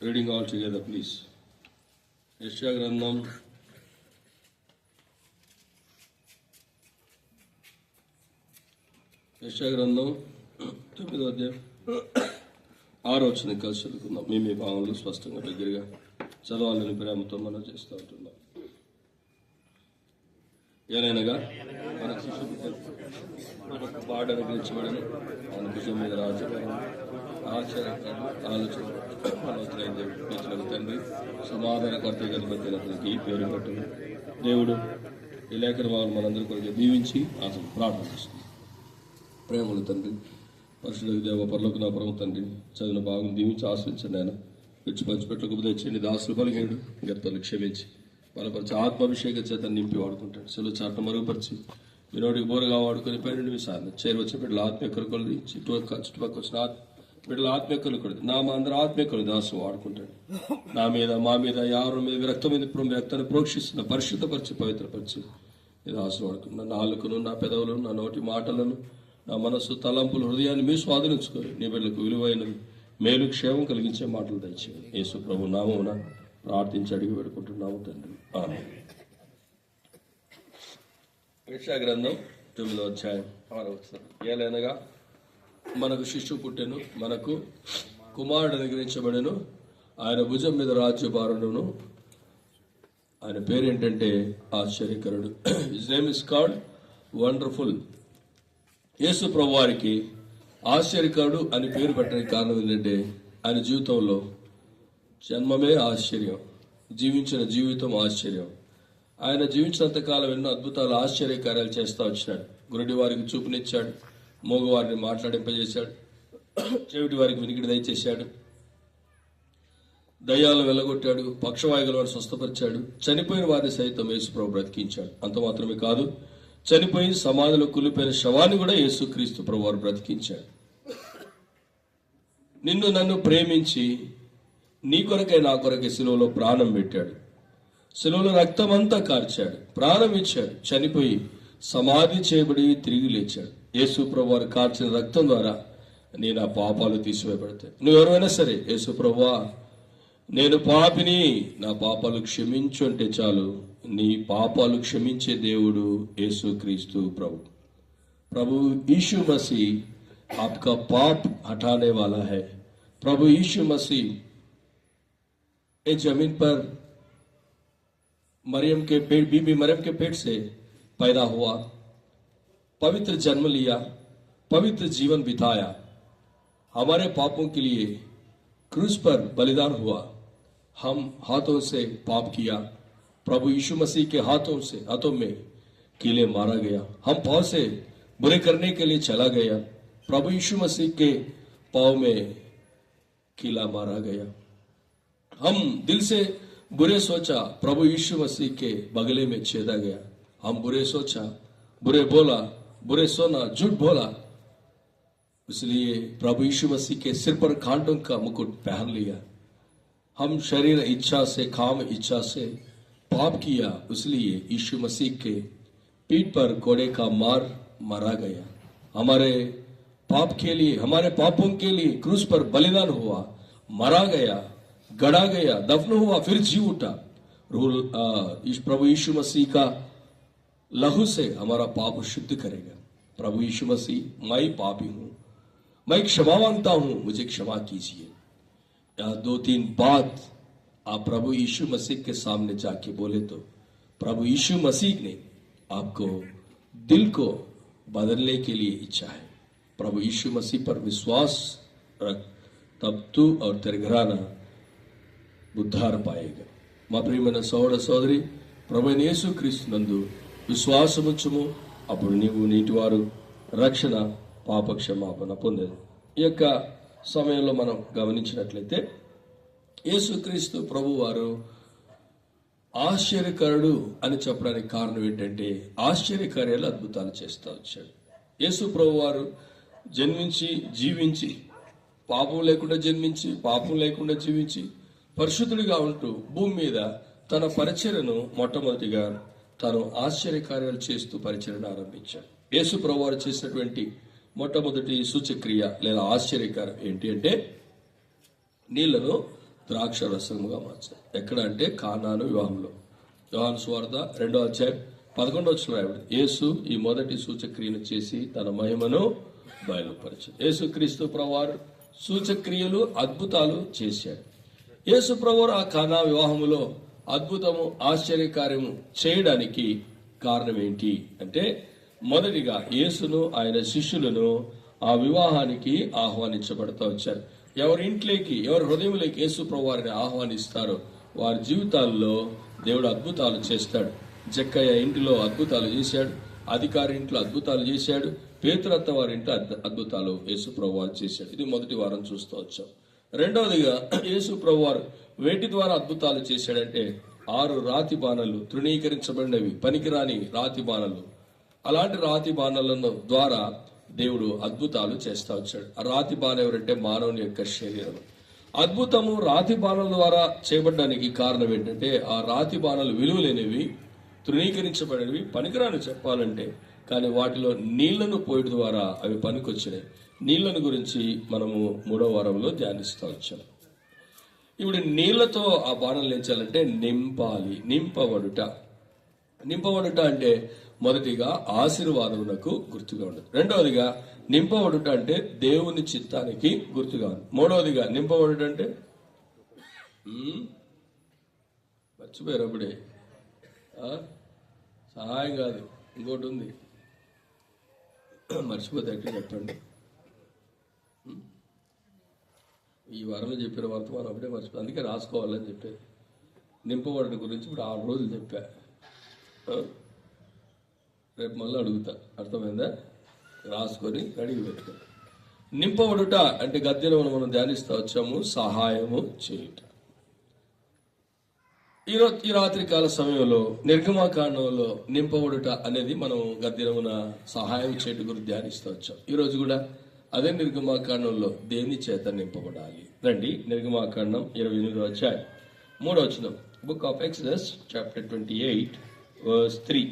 Reading all together, please. యెషయా గ్రంథం 9వ అధ్యాయం 6వ వచనం కలిసి చదువుకుందాం. మీ భావనలు స్పష్టంగా దగ్గరగా చదవాలని ప్రేమతో మనం చేస్తూ ఉంటున్నాం. ఏలైనగా మనకు మనకు పాట అనుగ్రహించబడిన మన భుజం మీద రాజుగారు ఆశ్చర్యకరమైన ఆలోచన బలవంతులైన దేవుడు, పితరులకు తండ్రి, సమాధానకర్త గణపతి పేరు పెట్టు దేవుడు ఈ లేఖన వాళ్ళు మనందరూ కొరకు దీవించి అసలు ప్రార్థన చేస్తుంది. ప్రేమలు తండ్రి, పరిశుద్ధ దేవ పరలోక నా పరమ తండ్రి, చదివిన భాగం దీవించి ఆశ్రయించండి. ఆయన పిచ్చి పంచిపెట్టకు ఉపదేశించండి. దాసులు పలిగాడు గర్తలు క్షమించి బలపరిచి ఆత్మాభిషేక చేత నింపి వాడుకుంటాడు. సెలవు చాట మరుగుపరిచి మీ నోటికి బోరగా వాడుకొని పన్నెండు నిమిషాలు చేరువచ్చిన బిడ్డల చుట్టుపక్కల వచ్చిన బిడ్డల ఆత్మీయకలు కూడా మా అందరూ ఆత్మీయకలు దాసు వాడుకుంటాడు. నా మీద మా మీద ఎవరి మీద రక్తాన్ని ప్రోక్షిస్తున్న పరిశుద్ధపరిచి పవిత్రపరిచి దాసు వాడుకున్నా. నా నాలుకను, నా పెదవులను, నా నోటి మాటలను, నా మనస్సు, తలంపులు, హృదయాన్ని మీ స్వాధీనించుకొని నీ బిడ్డలకు విలువైన మేలు క్షేమం కలిగించే మాటలు దయచేయండి. యేసు ప్రభు నామమున ప్రార్థించి అడిగి పెట్టుకుంటున్నాము తండ్రి, ఆమేన్. యెషయా గ్రంథం 9వ అధ్యాయం 6వ వచనం. ఏలైనగా మనకు శిశువు పుట్టెను, మనకు కుమారుడు అనుగ్రహించబడెను, ఆయన భుజం మీద రాజ్యభారమును, ఆయన పేరేంటంటే ఆశ్చర్యకరుడు. His name is called wonderful. యేసు ప్రభు వారికి ఆశ్చర్యకరుడు అని పేరు పెట్టడానికి కారణం ఏంటంటే ఆయన జీవితంలో జన్మమే ఆశ్చర్యం, జీవించిన జీవితం ఆశ్చర్యం. ఆయన జీవించినంతకాలం ఎన్నో అద్భుతాలు, ఆశ్చర్యకార్యాలు చేస్తూ వచ్చినాడు. గురుడి వారికి చూపునిచ్చాడు, మోగవారిని మాట్లాడింపజేశాడు, చెవిటి వారికి వినికిడి దయచేశాడు, దయ్యాలను వెళ్ళగొట్టాడు, పక్షవాయువుల వారిని స్వస్థపరిచాడు, చనిపోయిన వారిని సైతం యేసు ప్రభు బ్రతికించాడు. అంత మాత్రమే కాదు, చనిపోయి సమాధిలో కులిపోయిన శవాన్ని కూడా యేసుక్రీస్తు ప్రభు వారు బ్రతికించాడు. నిన్ను నన్ను ప్రేమించి నీ కొరకై నా కొరకై సిలువలో ప్రాణం పెట్టాడు. సిలువలో రక్తం అంతా కార్చాడు, ప్రాణం ఇచ్చాడు, చనిపోయి సమాధి చేయబడి తిరిగి లేచాడు. యేసు ప్రభు వారు కార్చిన రక్తం ద్వారా నేను ఆ పాపాలు తీసివేయబడతాయి. నువ్వెవరైనా సరే, యేసు ప్రభువా నేను పాపిని, నా పాపాలు క్షమించు అంటే చాలు, నీ పాపాలు క్షమించే దేవుడు యేసుక్రీస్తు ప్రభు. प्रभु यीशु मसीह आपका पाप हटाने वाला है. प्रभु यीशु मसीह इस जमीन पर बीबी मरियम के पेट से पैदा हुआ, पवित्र जन्म लिया, पवित्र जीवन बिताया, हमारे पापों के लिए क्रूस पर बलिदान हुआ. हम हाथों से पाप किया, प्रभु यीशु मसीह के हाथों में कीले मारा गया. हम पाँव से बुरे करने के लिए चला गया, प्रभु यीशु मसीह के पाँव में कीला मारा गया. हम दिल से बुरे सोचा, प्रभु यीशु मसीह के बगले में छेदा गया. हम बुरे सोचा, बुरे बोला, बुरे सोना, झूठ बोला, इसलिए प्रभु यीशु मसीह के सिर पर कांटों का मुकुट पहन लिया. हम शरीर इच्छा से, काम इच्छा से पाप किया, इसलिए यीशु मसीह के पीठ पर घोड़े का मार मारा गया. हमारे पाप के लिए, हमारे पापों के लिए क्रूस पर बलिदान हुआ, मरा गया, गड़ा गया, दफन हुआ, फिर जी उठा. प्रभु यीशु मसीह का लहू से हमारा पाप शुद्ध करेगा. प्रभु यीशु मसीह, मैं पापी हूं, मैं क्षमा मांगता हूं, मुझे क्षमा कीजिए. 2-3 बात आप प्रभु यीशु मसीह के सामने जाके बोले तो प्रभु यीशु मसीह ने आपको दिल को बदलने के लिए इच्छा है. प्रभु यीशु मसीह पर विश्वास रख, तब तू और तेरे घराना उद्धार पाएगा. మా ప్రియమైన సోదర సోదరి, ప్రభువైన యేసుక్రీస్తు నందు విశ్వాసముంచుము, అప్పుడు నీవు నీటివారు రక్షణ, పాప క్షమాపణ పొందేది. ఈ యొక్క సమయంలో మనం గమనించినట్లయితే యేసుక్రీస్తు ప్రభు వారు ఆశ్చర్యకరుడు అని చెప్పడానికి కారణం ఏంటంటే ఆశ్చర్యకార్యాలు, అద్భుతాలు చేస్తూ వచ్చాడు. యేసు ప్రభు వారు జన్మించి, జీవించి, పాపం లేకుండా జన్మించి, పాపం లేకుండా జీవించి, పరిశుద్ధుడిగా ఉంటూ భూమి మీద తన పరిచర్యను మొట్టమొదటిగా తాను ఆశ్చర్యకార్యాలు చేస్తూ పరిచర్యను ఆరంభించాడు. యేసు ప్రభు వారు చేసినటువంటి మొట్టమొదటి సూచక్రియ లేదా ఆశ్చర్యకార్యం ఏంటి అంటే నీళ్లను ద్రాక్ష రసముగా మార్చారు. ఎక్కడ అంటే కానాను వివాహంలో. యోహాను సువార్త 2వ అధ్యాయం 11వ వచనం రాయబడింది. యేసు ఈ మొదటి సూచక్రియను చేసి తన మహిమను బయలుపరిచాడు. యేసుక్రీస్తు ప్రభువారు సూచక్రియలు, అద్భుతాలు చేశాడు. యేసు ప్రభువారు ఆ కానా వివాహములో అద్భుతము, ఆశ్చర్యకార్యము చేయడానికి కారణం ఏంటి అంటే, మొదటిగా యేసును ఆయన శిష్యులను ఆ వివాహానికి ఆహ్వానించబడతా వచ్చారు. ఎవరి ఇంట్లోకి, ఎవరి హృదయంలోకి యేసు ప్రభువారిని ఆహ్వానిస్తారో వారి జీవితాల్లో దేవుడు అద్భుతాలు చేస్తాడు. జక్కయ్య ఇంటిలో అద్భుతాలు చేశాడు, అధికారి ఇంట్లో అద్భుతాలు చేశాడు, పేతురత్త వారి ఇంట్లో అద్భుతాలు యేసు ప్రభువారు చేశాడు. ఇది మొదటి వారం చూస్తూ వచ్చాం. రెండవదిగా యేసు ప్రభువారు వేటి ద్వారా అద్భుతాలు చేశాడంటే, 6 రాతి బాణలు, తృణీకరించబడినవి, పనికిరాని రాతి బాణలు, అలాంటి రాతి బాణలను ద్వారా దేవుడు అద్భుతాలు చేస్తా వచ్చాడు. ఆ రాతి బాణ ఎవరంటే మానవుని యొక్క శరీరం. అద్భుతము రాతి బాణల ద్వారా చేయబడడానికి కారణం ఏంటంటే, ఆ రాతి బాణలు విలువలేనివి, తృణీకరించబడినవి, పనికిరాని చెప్పాలంటే. కానీ వాటిలో నీళ్లను పోయడం ద్వారా అవి పనికొచ్చినాయి. నీళ్లను గురించి మనము 3వ వారంలో ధ్యానిస్తూ వచ్చాం. ఇప్పుడు నీళ్లతో ఆ బాణలు ఎంచాలంటే నింపాలి. నింపబడుట అంటే మొదటిగా ఆశీర్వాదమునకు గుర్తుగా ఉండదు. రెండవదిగా నింపబడుట అంటే దేవుని చిత్తానికి గుర్తుగా ఉంది. మూడవదిగా నింపబడుట అంటే మర్చిపోయారు అప్పుడే, సహాయం కాదు, ఇంకోటి ఉంది, మర్చిపోతే ఎట్లా చెప్పండి. ఈ వారంలో చెప్పిన వర్తమానం అప్పుడే మర్చిపోయి, అందుకే రాసుకోవాలని చెప్పేది. నింపబడడం గురించి ఇప్పుడు 6 రోజులు చెప్పా. రేపు మళ్ళీ అడుగుతా, అర్థమైందా? రాసుకొని రెడీగా పెట్టుకో. నింపబడుట అంటే గద్యంలో మనం ధ్యానిస్తూ వచ్చాము, సహాయము చేయుట. ఈ రాత్రి కాల సమయంలో నిర్గమాకాండంలో నింపబడుట అనేది మనం గద్యమున సహాయం చేయడం గురించి ధ్యానిస్తూ వచ్చాం. ఈరోజు కూడా అదే నిర్గమాకాండంలో దేని చేత నింపబడాలి. రండి, నిర్గమాకాండం 28వ అధ్యాయం 3వ వచనం. Book of Exodus chapter 28 verse 3.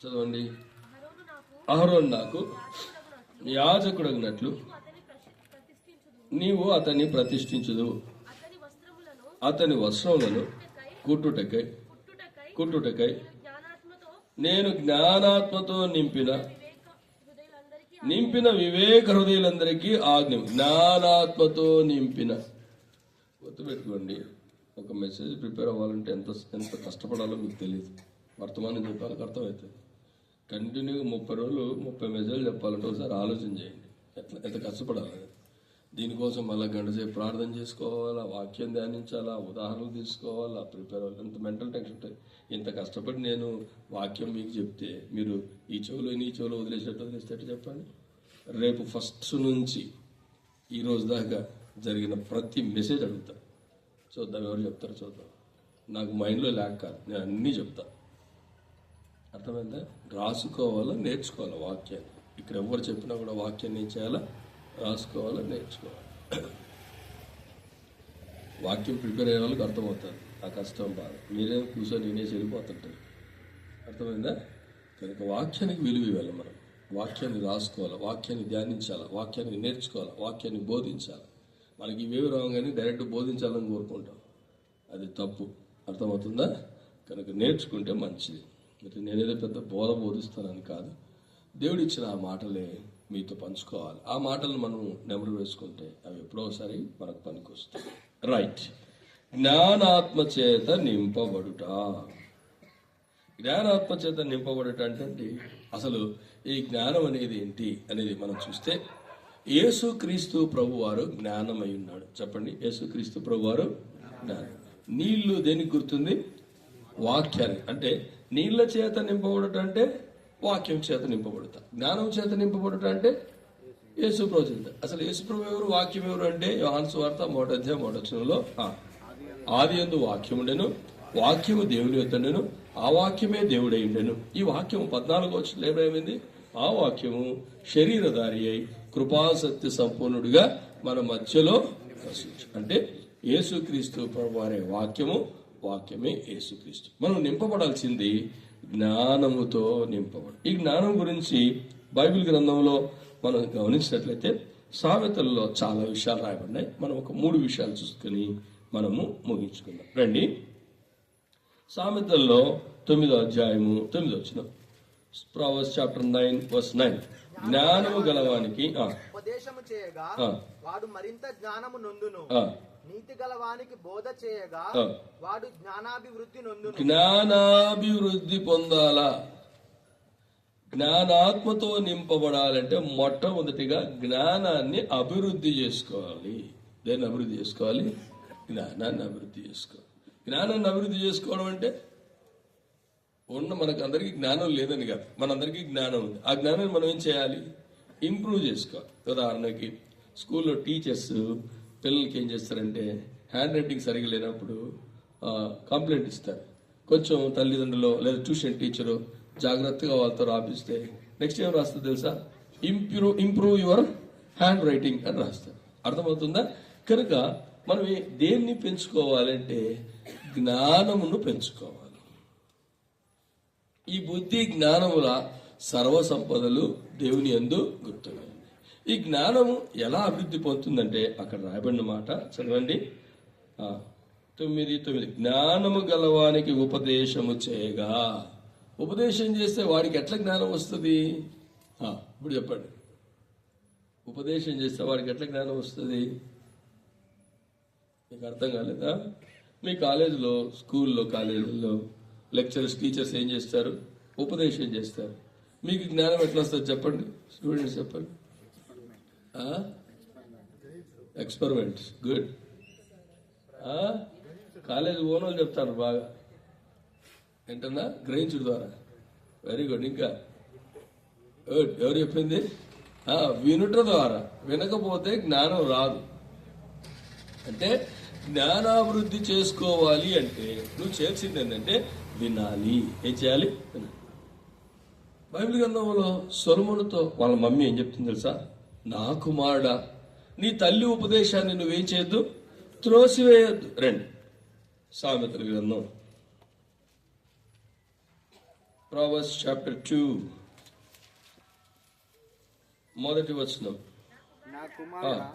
చదవండి. అహరోను నాకు యాజకుడగినట్లు నీవు అతన్ని ప్రతిష్ఠించుదు, అతని వస్త్రములను కుట్టుటకై నేను జ్ఞానాత్మతో నింపిన వివేక హృదయులందరికీ ఆజ్ఞ. జ్ఞానాత్మతో నింపిన. గుర్తుపెట్టుకోండి, ఒక మెసేజ్ ప్రిపేర్ అవ్వాలంటే ఎంత కష్టపడాలో మీకు తెలియదు. వర్తమానం చెప్పాలకు అర్థమవుతుంది. కంటిన్యూగా 30 రోజులు 30 మెసేజ్లు చెప్పాలంటే ఒకసారి ఆలోచన చేయండి ఎంత కష్టపడాలి. దీనికోసం మళ్ళీ గంట సేపు ప్రార్థన చేసుకోవాలా, వాక్యం ధ్యానించాలా, ఉదాహరణలు తీసుకోవాలా, ప్రిపేర్ అవ్వాలి. ఎంత మెంటల్ టెన్షన్ ఉంటుంది. ఇంత కష్టపడి నేను వాక్యం మీకు చెప్తే మీరు ఈ చెవులు వదిలేసేట్టు చెప్పండి. రేపు ఫస్ట్ నుంచి ఈ రోజు దాకా జరిగిన ప్రతి మెసేజ్ అడుగుతా, చూద్దాం ఎవరు చెప్తారో చూద్దాం. నాకు మైండ్లో లేక కాదు, నేను అన్నీ చెప్తా. అర్థమైందా? రాసుకోవాలా, నేర్చుకోవాలా వాక్యాన్ని. ఇక్కడ ఎవరు చెప్పినా కూడా వాక్యాన్ని ఏం చేయాలా? రాసుకోవాలా, నేర్చుకోవాలి. వాక్యం ప్రిపేర్ అయ్యే వాళ్ళకి అర్థమవుతుంది ఆ కష్టం బాధ. మీరేం కూర్చొని నేనేసి వెళ్ళిపోతుంటారు. అర్థమైందా? కనుక వాక్యానికి విలువ ఇవ్వాలి. మనం వాక్యాన్ని రాసుకోవాలి, వాక్యాన్ని ధ్యానించాలి, వాక్యాన్ని నేర్చుకోవాలి, వాక్యాన్ని బోధించాలి. మనకి ఇవేవి రాగానే డైరెక్ట్ బోధించాలని కోరుకుంటాం, అది తప్పు. అర్థమవుతుందా? కనుక నేర్చుకుంటే మంచిది. మరి నేనేదో పెద్ద బోధిస్తానని కాదు, దేవుడు ఇచ్చిన ఆ మాటలే మీతో పంచుకోవాలి. ఆ మాటలను మనం నెమరు వేసుకుంటే అవి ఎప్పుడోసారి మనకు పనికి వస్తాయి. రైట్. జ్ఞానాత్మ చేత నింపబడుట. జ్ఞానాత్మ చేత నింపబడుట అంటే అసలు ఈ జ్ఞానం అనేది ఏంటి అనేది మనం చూస్తే, యేసుక్రీస్తు ప్రభువారు జ్ఞానమై ఉన్నాడు. చెప్పండి, యేసుక్రీస్తు ప్రభువారు జ్ఞానం. నీళ్లు దేనికి గుర్తుంది? వాక్యాన్ని. అంటే నీళ్ల చేత నింపబడుట అంటే వాక్యం చేత నింపబడతా. జ్ఞానం చేత నింపబడుట అంటే యేసుప్రభు చేత. అసలు యేసుప్రభు ఎవరు, వాక్యం ఎవరు అంటే యోహాను సువార్త 1వ అధ్యాయం 1వ వచనంలో ఆదియందు వాక్యం ఉండెను, వాక్యము దేవుని యొద్దెను, ఆ వాక్యమే దేవుడై ఉండెను. ఈ వాక్యము 14వ వచనంలో ఏమైంది? ఆ వాక్యము శరీరధారి అయి కృపాసత్య సంపూర్ణుడిగా మన మధ్యలో అంటే యేసుక్రీస్తు ప్రభు అనే వాక్యమే యేసుక్రీస్తు. మనం నింపబడాల్సింది జ్ఞానముతో నింపబడు. ఈ జ్ఞానం గురించి బైబిల్ గ్రంథంలో మనం గమనించినట్లయితే సామెతల్లో చాలా విషయాలు రాయబడినాయి. మనం ఒక 3 విషయాలు చూసుకుని మనము ముగించుకుందాం. రండి, సామెతల్లో 9వ అధ్యాయము 9వ వచనం. Proverbs chapter 9 verse 9. జ్ఞానము గలవానికి ఉపదేశము చేయగా వాడు మరింత జ్ఞానము నొందును. నీతి గలవానికి బోధ చేయగా వాడు జ్ఞానాభివృద్ధి నొందును. జ్ఞానాభివృద్ధి పొందాలా, జ్ఞానాత్మతో నింపబడాలంటే మొట్టమొదటిగా జ్ఞానాన్ని అభివృద్ధి చేసుకోవాలి. దేన్ని అభివృద్ధి చేసుకోవాలి? జ్ఞానాన్ని అభివృద్ధి చేసుకోవాలి. జ్ఞానాన్ని అభివృద్ధి చేసుకోవడం అంటే మనకు అందరికీ జ్ఞానం లేదని కాదు, మనందరికీ జ్ఞానం ఉంది. ఆ జ్ఞానాన్ని మనం ఏం చేయాలి? ఇంప్రూవ్ చేసుకోవాలి. ఉదాహరణకి స్కూల్లో టీచర్స్ పిల్లలకి ఏం చేస్తారంటే హ్యాండ్ రైటింగ్ సరిగా లేనప్పుడు కంప్లైంట్ ఇస్తారు. కొంచెం తల్లిదండ్రులు లేదా ట్యూషన్ టీచరు జాగ్రత్తగా వాళ్ళతో రాపిస్తే నెక్స్ట్ ఏం రాస్తుంది తెలుసా? ఇంప్రూవ్ యువర్ హ్యాండ్ రైటింగ్ అని రాస్తారు. అర్థమవుతుందా? కనుక మనం దేన్ని పెంచుకోవాలంటే జ్ఞానమును పెంచుకోవాలి. ఈ బుద్ధి జ్ఞానముల సర్వ సంపదలు దేవుని యందు గుర్తుగా. ఈ జ్ఞానము ఎలా అభివృద్ధి పొందుతుందంటే అక్కడ రాయబడిన మాట చదవండి. 9:9 జ్ఞానము గలవానికి ఉపదేశము చేయగా. ఉపదేశం చేస్తే వాడికి ఎట్లా జ్ఞానం వస్తుంది? ఇప్పుడు చెప్పండి. ఉపదేశం చేస్తే వాడికి ఎట్లా జ్ఞానం వస్తుంది? మీకు అర్థం కాలేదా? మీ కాలేజీలో, స్కూల్లో, కాలేజీల్లో లెక్చరర్స్, టీచర్స్ ఏం చేస్తారు? ఉపదేశం చేస్తారు. మీకు జ్ఞానం ఎట్లా వస్తుంది చెప్పండి? స్టూడెంట్స్ చెప్పండి. ఎక్స్పెరిమెంట్స్. గుడ్. కాలేజ్ ఓనర్లు చెప్తారు బాగా ఏంటన్నా గ్రహించుడు ద్వారా. Very good. ఇంకా గుడ్. ఎవరు చెప్పింది? వినుట ద్వారా. వినకపోతే జ్ఞానం రాదు. అంటే జ్ఞానాభివృద్ధి చేసుకోవాలి అంటే నువ్వు చేయాల్సింది ఏంటంటే వినాలి. ఏం చేయాలి? వినాలి. బైబిల్ గ్రంథంలో సొలొమోనుతో వాళ్ళ మమ్మీ ఏం చెప్తుంది తెలుసా? నా కుమారుడా, నీ తల్లి ఉపదేశాన్ని నువ్వేం చేయొద్దు, త్రోసివేయొద్దు. రండి, సామెతల గ్రంథం Proverbs chapter 2 మొదటి వచనం. నా కుమారుడా,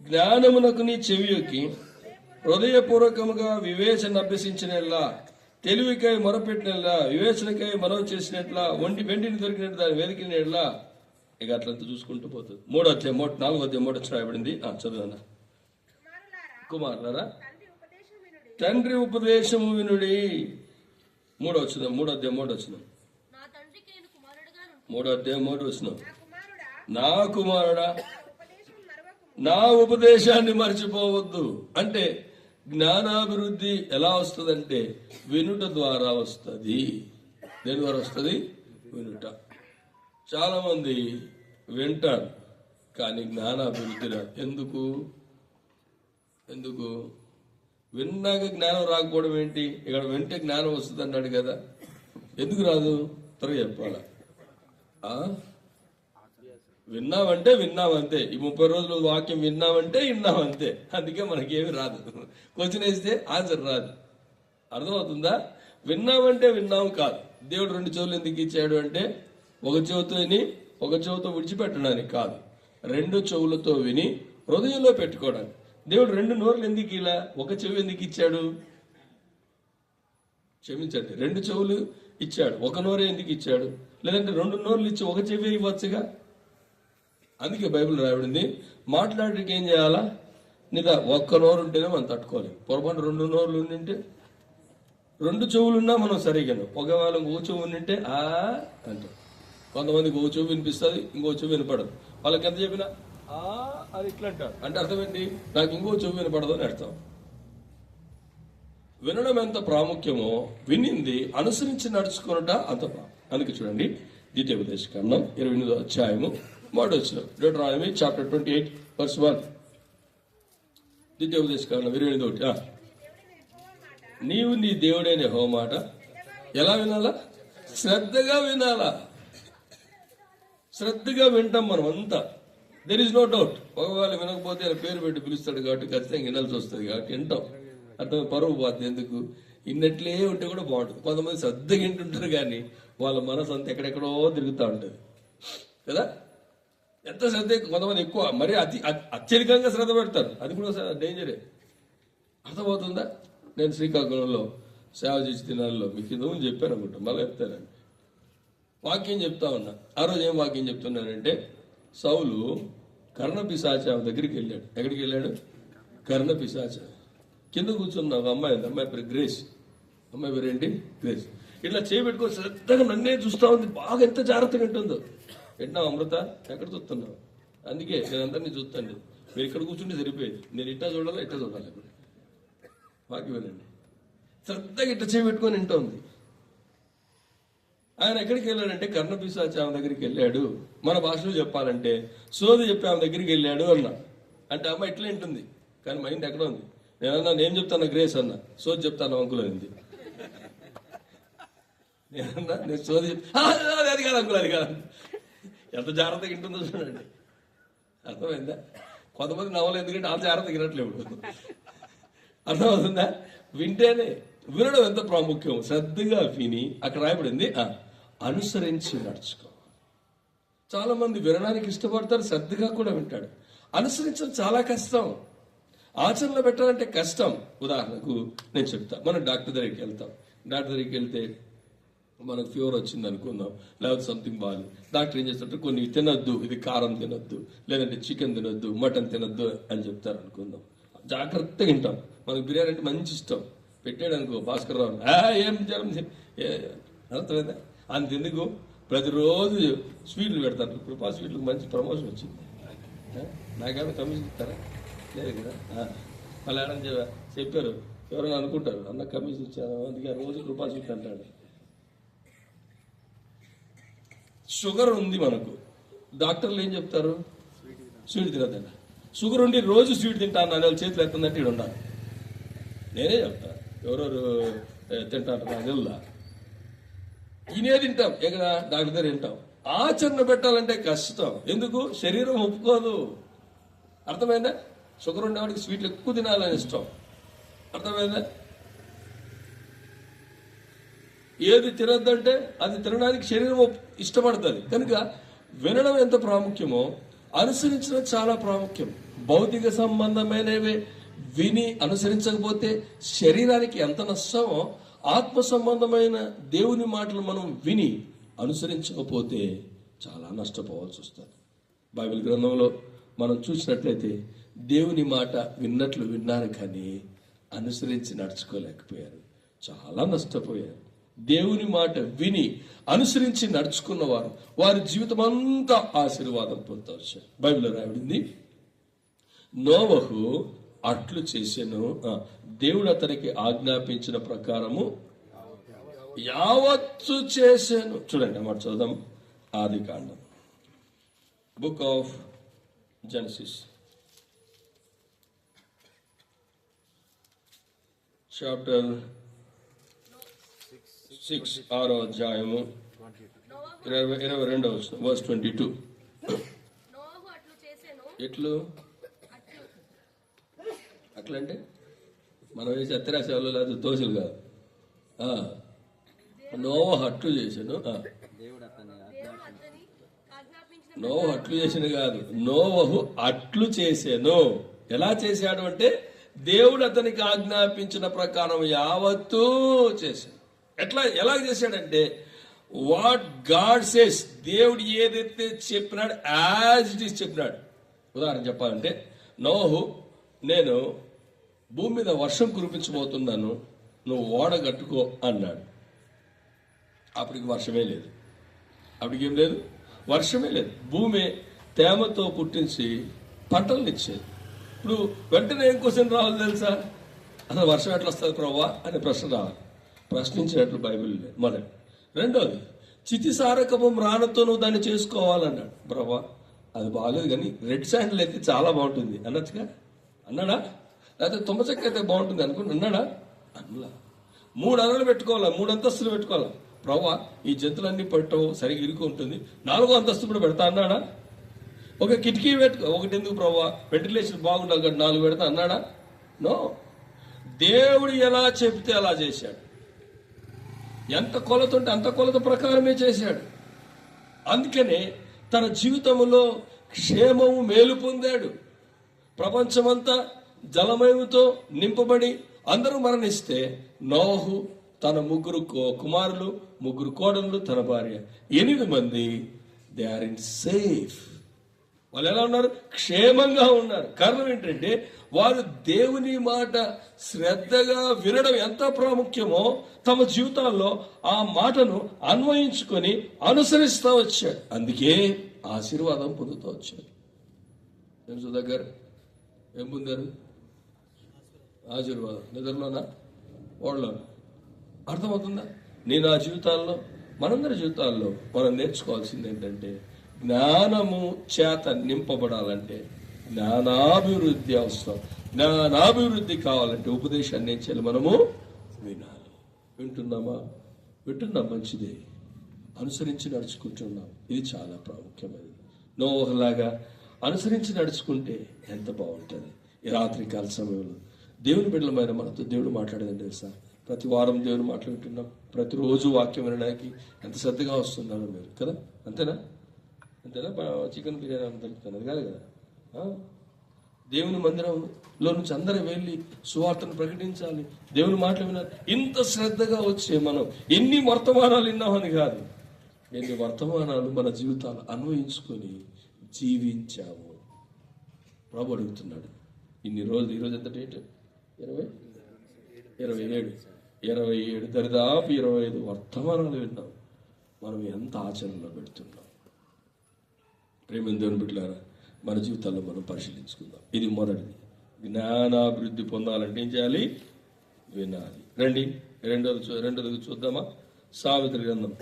జ్ఞానమునకు నీ చెవియొక్కి హృదయపూర్వకముగా వివేచన అభ్యసించినట్లా, తెలివికై మొరపెట్టినట్లా, వివేచనకై మనవి చేసినట్లా, వెండిని దొరికినట్టు దాన్ని వెతికినట్లా. ఇక అట్లంతా చూసుకుంటూ పోతుంది. 4వ అధ్యాయం 3 రాయబడింది. చదువునా. కుమారులారా, తండ్రి ఉపదేశము వినుడి. 3వ అధ్యాయం 3 వచనం. 3వ అధ్యాయం 3 వచనం. నా కుమారుడా, నా ఉపదేశాన్ని మర్చిపోవద్దు. అంటే జ్ఞానాభివృద్ధి ఎలా వస్తుందంటే వినుట ద్వారా వస్తుంది. దేని ద్వారా వస్తుంది? వినుట. చాలా మంది వింటారు కానీ జ్ఞానాభివృద్ధి రాదు. ఎందుకు విన్నాక జ్ఞానం రాకపోవడం ఏంటి? ఇక్కడ వింటే జ్ఞానం వస్తుంది అన్నాడు కదా, ఎందుకు రాదు? త్వరగా చెప్పాలా? విన్నామంటే విన్నామంతే. ఈ 30 రోజులు వాక్యం విన్నామంటే విన్నామంతే. అందుకే మనకేమి రాదు. క్వశ్చన్ వేస్తే ఆన్సర్ రాదు. అర్థమవుతుందా? విన్నామంటే విన్నాము కాదు. దేవుడు 2 చెవులు ఎందుకు ఇచ్చాడు అంటే ఒక చెవుతో విని ఒక చెవుతో విడిచిపెట్టడానికి కాదు, 2 చెవులతో విని హృదయంలో పెట్టుకోవడానికి. దేవుడు 2 నోరులు ఎందుకు ఇలా, ఒక చెవి ఎందుకు ఇచ్చాడు? క్షమించండి, 2 చెవులు ఇచ్చాడు, ఒక నోరే ఎందుకు ఇచ్చాడు? లేదంటే 2 నోరులు ఇచ్చి ఒక చెవి ఇవ్వచ్చుగా. అందుకే బైబిల్ రాయబడింది, మాట్లాడడానికి ఏం చేయాలా? నిదా ఒక్క నోరు ఉంటేనే మనం తట్టుకోలేం. పొరపాటు 2 నోరులు ఉండింటే, 2 చెవులున్నా మనం సరిగాను. ఒకవేళ ఇంకో చెవు ఉండింటే అంటాం. కొంతమందికి ఒక చెవు వినిపిస్తుంది, ఇంకో చెవు వినపడదు. వాళ్ళకి ఎంత చెప్పినా అది ఇట్లా అంటారు. అంటే అర్థం ఏంటి? నాకు ఇంకో చెవు వినపడదు అని అర్థం. వినడం ఎంత ప్రాముఖ్యమో వినింది అనుసరించి నడుచుకున్నట అంత ప్రాముఖ్యం. అందుకే చూడండి, ద్వితీయోపదేశకాండం 28వ అధ్యాయము 3వ వచనం. Deuteronomy chapter 28 verse 1. ద్వితీయోపదేశకాండం 28. నీవు నీ దేవుడైన యెహోవా మాట ఎలా వినాలా? శ్రద్ధగా వినాలా. శ్రద్ధగా వింటాం మనం అంతా. There is no doubt. ఒకవేళ వినకపోతే ఆయన పేరు పెట్టి పిలుస్తాడు కాబట్టి ఖచ్చితంగా వినాల్సి వస్తుంది కాబట్టి వింటాం. అర్థం? పరువు పోతుంది. ఎందుకు? ఇన్నట్లే ఉంటే కూడా బాగుంటుంది. కొంతమంది శ్రద్ధగా వింటుంటారు కానీ వాళ్ళ మనసు అంతా ఎక్కడెక్కడో తిరుగుతూ ఉంటుంది కదా. ఎంత శ్రద్ధ, కొంతమంది ఎక్కువ మరి అత్యధికంగా శ్రద్ధ పెడతారు, అది కూడా డేంజరే. అర్థమవుతుందా? నేను శ్రీకాకుళంలో సేవ చేసి దినాల్లో మీకు ఇంతకుముందు చెప్పాను అనుకుంటా, మళ్ళీ చెప్తానండి. వాక్యం చెప్తా ఉన్నా. ఆ రోజు ఏం వాక్యం చెప్తున్నానంటే, సౌలు కర్ణపిశాచ దగ్గరికి వెళ్ళాడు. ఎక్కడికి వెళ్ళాడు? కర్ణపిశాచ. కింద కూర్చున్న ఒక అమ్మాయి, అమ్మాయి పేరు గ్రేస్. అమ్మాయి పేరు ఏంటి? గ్రేస్. ఇట్లా చేయబెట్టుకొని శ్రద్ధగా నన్నే చూస్తా ఉంది, బాగా ఎంత జాగ్రత్తగా ఉంటుందో. ఎట్టినావు అమృత? ఎక్కడ చూస్తున్నావు? అందుకే నేను అందరినీ చూస్తాను. మీరు ఇక్కడ కూర్చుంటే సరిపోయేది, నేను ఇట్టా చూడాలా ఇట్టా చూడాలి. ఇప్పుడు వాక్యం వినండి. శ్రద్ధగా ఇట్ట చేయబెట్టుకొని వింటోంది. ఆయన ఎక్కడికి వెళ్ళాడంటే కర్ణపిశాచ ఆమె దగ్గరికి వెళ్ళాడు. మన భాషలో చెప్పాలంటే సోది చెప్పి ఆమె దగ్గరికి వెళ్ళాడు అన్నా. అంటే అమ్మ ఇట్లా వింటుంది కానీ మైండ్ ఎక్కడ ఉంది. నేను చెప్తాను గ్రేస్ అన్న, సోది చెప్తాను అంకుల్ అయింది. నేనన్నా నేను సోది అది కాదు అంకుల్, అది కాదు. ఎంత జాగ్రత్తగా వింటుందో చూడండి. అర్థమైందా? కొంతమంది నవ్వలేదు, ఎందుకంటే అంత జాగ్రత్తగా వినట్లేవు. అర్థమవుతుందా? వింటేనే. వినడం ఎంత ప్రాముఖ్యం. శ్రద్ధగా విని, అక్కడ రాయబడింది అనుసరించి నడుచుకో. చాలా మంది వినడానికి ఇష్టపడతారు, శ్రద్ధగా కూడా వింటాడు. అనుసరించడం చాలా కష్టం, ఆచరణలో పెట్టాలంటే కష్టం. ఉదాహరణకు నేను చెప్తా, మనం డాక్టర్ దగ్గరికి వెళ్తాం. డాక్టర్ దగ్గరికి వెళ్తే మనకు ఫీవర్ వచ్చింది అనుకుందాం, లేకపోతే సంథింగ్ బాగాలి. డాక్టర్ ఏం చేస్తుంటే కొన్ని తినొద్దు, ఇది కారం తినొద్దు, లేదంటే చికెన్ తినొద్దు, మటన్ తినొద్దు అని చెప్తారు అనుకుందాం. జాగ్రత్తగా వింటాం. మనకు బిర్యానీ అంటే మంచి ఇష్టం. పెట్టాడు అనుకో భాస్కర్ రావు, ఏం అర్థమైందా? అంతెందుకు ప్రతిరోజు స్వీట్లు పెడతారు. కృపా స్వీట్లకు మంచి ప్రమోషన్ వచ్చింది. నాకేమైనా కమిషన్ ఇస్తారా? లేదు కదా. వాళ్ళు ఏడని చెప్పారు, ఎవరైనా అనుకుంటారు అన్న కమిషన్ ఇచ్చారు, అందుకే రోజు కృపా స్వీట్ అంటాడు. షుగర్ ఉంది మనకు, డాక్టర్లు ఏం చెప్తారు? స్వీట్ తినద్దంట. షుగర్ ఉండి రోజు స్వీట్ తింటాను అనే చేతులు ఎత్తుందంటే ఇక్కడ ఉండాలి. నేనే చెప్తా, ఎవరెవరు తింటారు నాకు తెలుదా. ఈయనే తింటాం, ఎక్కడ డాక్టర్ దగ్గర తింటాం. ఆచరణ పెట్టాలంటే కష్టం. ఎందుకు? శరీరం ఒప్పుకోదు. అర్థమైందా? షుగర్ ఉండేవాడికి స్వీట్లు ఎక్కువ తినాలని ఇష్టం. అర్థమైందా? ఏది తినద్దంటే అది తినడానికి శరీరం ఇష్టపడుతుంది. కనుక వినడం ఎంత ప్రాముఖ్యమో అనుసరించడం చాలా ప్రాముఖ్యం. భౌతిక సంబంధమైనవి విని అనుసరించకపోతే శరీరానికి ఎంత నష్టమో, ఆత్మ సంబంధమైన దేవుని మాటలు మనం విని అనుసరించకపోతే చాలా నష్టపోవాల్సి వస్తుంది. బైబిల్ గ్రంథంలో మనం చూసినట్లయితే దేవుని మాట విన్నట్లు విన్నారు కానీ అనుసరించి నడుచుకోలేకపోయారు, చాలా నష్టపోయారు. దేవుని మాట విని అనుసరించి నడుచుకున్నవారు వారి జీవితం అంతా ఆశీర్వాదం పొందుతారు. బైబిల్లో రాయబడింది, నోవహు అట్లు చేసెను, దేవుడు అతనికి ఆజ్ఞాపించిన ప్రకారము యావత్తు చేశాను. చూడండి అన్నమాట, చదుదాం. ఆదికాండం, బుక్ ఆఫ్ జెనసిస్, చాప్టర్ 6, 6వ అధ్యాయము 22వ వచనం, వర్స్ 22. ఎట్లు అట్లంటే మనం వేసే అత్తరాసేవలు లేదు, దోశలు కాదు. నోవహు అట్లు చేశాను. నోవహు అట్లు చేసిన కాదు, నోవహు అట్లు చేశాను. ఎలా చేశాడు అంటే దేవుడు అతనికి ఆజ్ఞాపించిన ప్రకారం యావత్తూ చేశాడు. ఎలా చేశాడంటే వాట్ గాడ్ సేస్, దేవుడు ఏదైతే చెప్పినాడు యాజ్ ఇట్ ఈస్ చెప్పినాడు. ఉదాహరణ చెప్పాలంటే, నోవహు నేను భూమి మీద వర్షం కురిపించబోతున్నాను, నువ్వు ఓడ కట్టుకో అన్నాడు. అప్పటికి వర్షమే లేదు. అప్పటికి ఏం లేదు, వర్షమే లేదు. భూమి తేమతో పుట్టించి పంటలను ఇచ్చేది. ఇప్పుడు వెంటనే ఏం క్వశ్చన్ రావాలి తెలుసా? అసలు వర్షం ఎట్లా వస్తుంది ప్రభువా అనే ప్రశ్న రావాలి. ప్రశ్నించినట్లు బైబిల్ లేదు. మొదటి. రెండోది, చితిసారకము రానతో నువ్వు దాన్ని చేసుకోవాలన్నాడు. ప్రభువా అది బాగలేదు కానీ రెడ్ శాండిల్ అయితే చాలా బాగుంటుంది అనొచ్చుగా అన్నాడా? లేకపోతే తుమ్మ చెక్క అయితే బాగుంటుంది అనుకుని అన్నాడా? అన్నా. 3 అరలు పెట్టుకోవాలా, 3 అంతస్తులు పెట్టుకోవాలా. ప్రభువా ఈ జంతువులన్నీ పెట్టవు, సరిగ్గా ఇరుకు ఉంటుంది, 4వ అంతస్తు కూడా పెడతా అన్నాడా? ఒక కిటికీ పెట్టుకో, ఒకటి ఎందుకు ప్రభువా వెంటిలేషన్ బాగుండాలి కదా 4 పెడతా అన్నాడా? నో. దేవుడు ఎలా చెబితే అలా చేశాడు. ఎంత కొలత ఉంటే అంత కొలత ప్రకారమే చేశాడు. అందుకనే తన జీవితంలో క్షేమము మేలు పొందాడు. ప్రపంచమంతా జలమయముతో నింపబడి అందరూ మరణిస్తే నోహు తన 3 కుమారులు 3 కోడళ్ళు తన భార్య 8 మంది దే ఆర్ ఇన్ సేఫ్. వాళ్ళు ఎలా ఉన్నారు? క్షేమంగా ఉన్నారు. కారణం ఏంటంటే వారు దేవుని మాట శ్రద్ధగా వినడం ఎంత ప్రాముఖ్యమో తమ జీవితాల్లో ఆ మాటను అన్వయించుకొని అనుసరిస్తూ వచ్చాడు. అందుకే ఆశీర్వాదం పొందుతూ వచ్చాడు. తెలుసు దగ్గర ఏం పొందారు? ఆశీర్వాదం. నిద్రలోనా ఓడలోనా? అర్థమవుతుందా? నేను ఆ జీవితాల్లో, మనందరి జీవితాల్లో మనం నేర్చుకోవాల్సింది ఏంటంటే జ్ఞానము చేత నింపబడాలంటే జ్ఞానాభివృద్ధి అవసరం. జ్ఞానాభివృద్ధి కావాలంటే ఉపదేశాన్ని ఏం చేయాలి? మనము వినాలి. వింటున్నామా? వింటున్నాం, మంచిదే. అనుసరించి నడుచుకుంటున్నాం, ఇది చాలా ప్రాముఖ్యమైనది. నోహలాగా అనుసరించి నడుచుకుంటే ఎంత బాగుంటుంది. ఈ రాత్రికాల సమయంలో దేవుని బిడ్డలమైన మనతో దేవుడు మాట్లాడేదండి తెలుసా? ప్రతి వారం దేవుని మాట్లాడుతున్నాం. ప్రతిరోజు వాక్యం వినడానికి ఎంత శ్రద్ధగా వస్తున్నారో మీరు కదా? అంతేనా? చికెన్ బిర్యానీ అని దొరుకుతుంది, అది కాదు కదా. దేవుని మందిరంలో నుంచి అందరూ వెళ్ళి సువార్తను ప్రకటించాలి, దేవుని మాటలు వినాలి. ఇంత శ్రద్ధగా వచ్చే మనం ఎన్ని వర్తమానాలు విన్నామని కాదు, ఎన్ని వర్తమానాలు మన జీవితాలు అన్వయించుకొని జీవించాము. ప్రభు అడుగుతున్నాడు. ఇన్ని రోజులు, ఈరోజు ఎంత డేట్? 27 దరిదాపు 25 వర్తమానాలు విన్నాం. మనం ఎంత ఆచరణలో పెడుతున్నాం? ప్రేమ దేవుని బిడ్డలారా, మన జీవితాల్లో మనం పరిశీలించుకుందాం. ఇది మొదటిది. జ్ఞానాభివృద్ధి పొందాలంటే ఏం చేయాలి? వినాలి. రండి రెండోది చూద్దామా? సావిత్రి గ్రంథం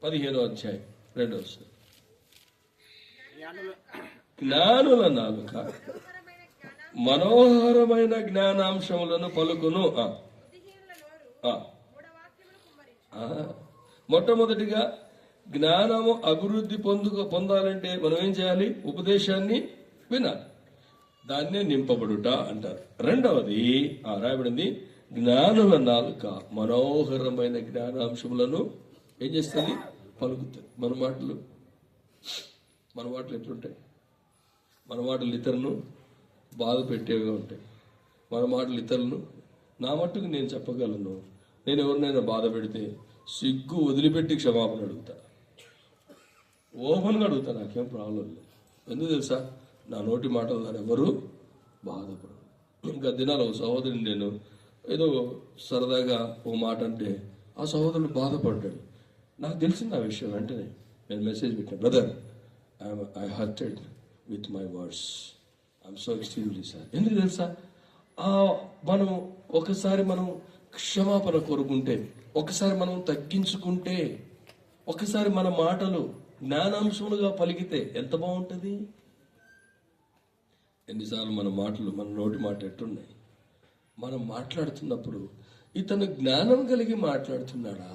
15వ అధ్యాయం 2వ వచనం. జ్ఞానుల నాలుక మనోహరమైన జ్ఞానాంశములను పలుకును. మొట్టమొదటిగా జ్ఞానము అభివృద్ధి పొందాలంటే మనం ఏం చేయాలి? ఉపదేశాన్ని వినాలి. దాన్నే నింపబడుట అంటారు. రెండవది రాయబడింది, జ్ఞానుల నాలుక మనోహరమైన జ్ఞానాంశములను ఏం చేస్తుంది? పలుకుతుంది. మన మాటలు ఎట్లుంటాయి? మన మాటలు ఇతరులను బాధ పెట్టేవిగా ఉంటాయి. మన మాటలు ఇతరులను, నా మట్టుకు నేను చెప్పగలను, నేను ఎవరినైనా బాధ పెడితే సిగ్గు వదిలిపెట్టి క్షమాపణ అడుగుతా, ఓపెన్గా అడుగుతా, నాకేం ప్రాబ్లం లేదు. ఎందుకు తెలుసా? నా నోటి మాటల ద్వారా ఎవరు బాధపడరు. ఇంకా దినాలు సహోదరుని నేను ఏదో సరదాగా ఓ మాట అంటే ఆ సహోదరుడు బాధపడ్డాడు. నాకు తెలిసింది ఆ విషయం. వెంటనే నేను మెసేజ్ పెట్టాను, brother I hurted with my words, I'm so extremely sir. ఎందుకు తెలుసా? మనం ఒకసారి మనం క్షమాపణ కోరుకుంటే, ఒకసారి మనం తగ్గించుకుంటే, ఒకసారి మన మాటలు జ్ఞానాంశములుగా పలికితే ఎంత బాగుంటుంది. ఎన్నిసార్లు మన మాటలు, మన నోటి మాట ఎట్టున్నాయి? మనం మాట్లాడుతున్నప్పుడు ఇతను జ్ఞానం కలిగి మాట్లాడుతున్నాడా,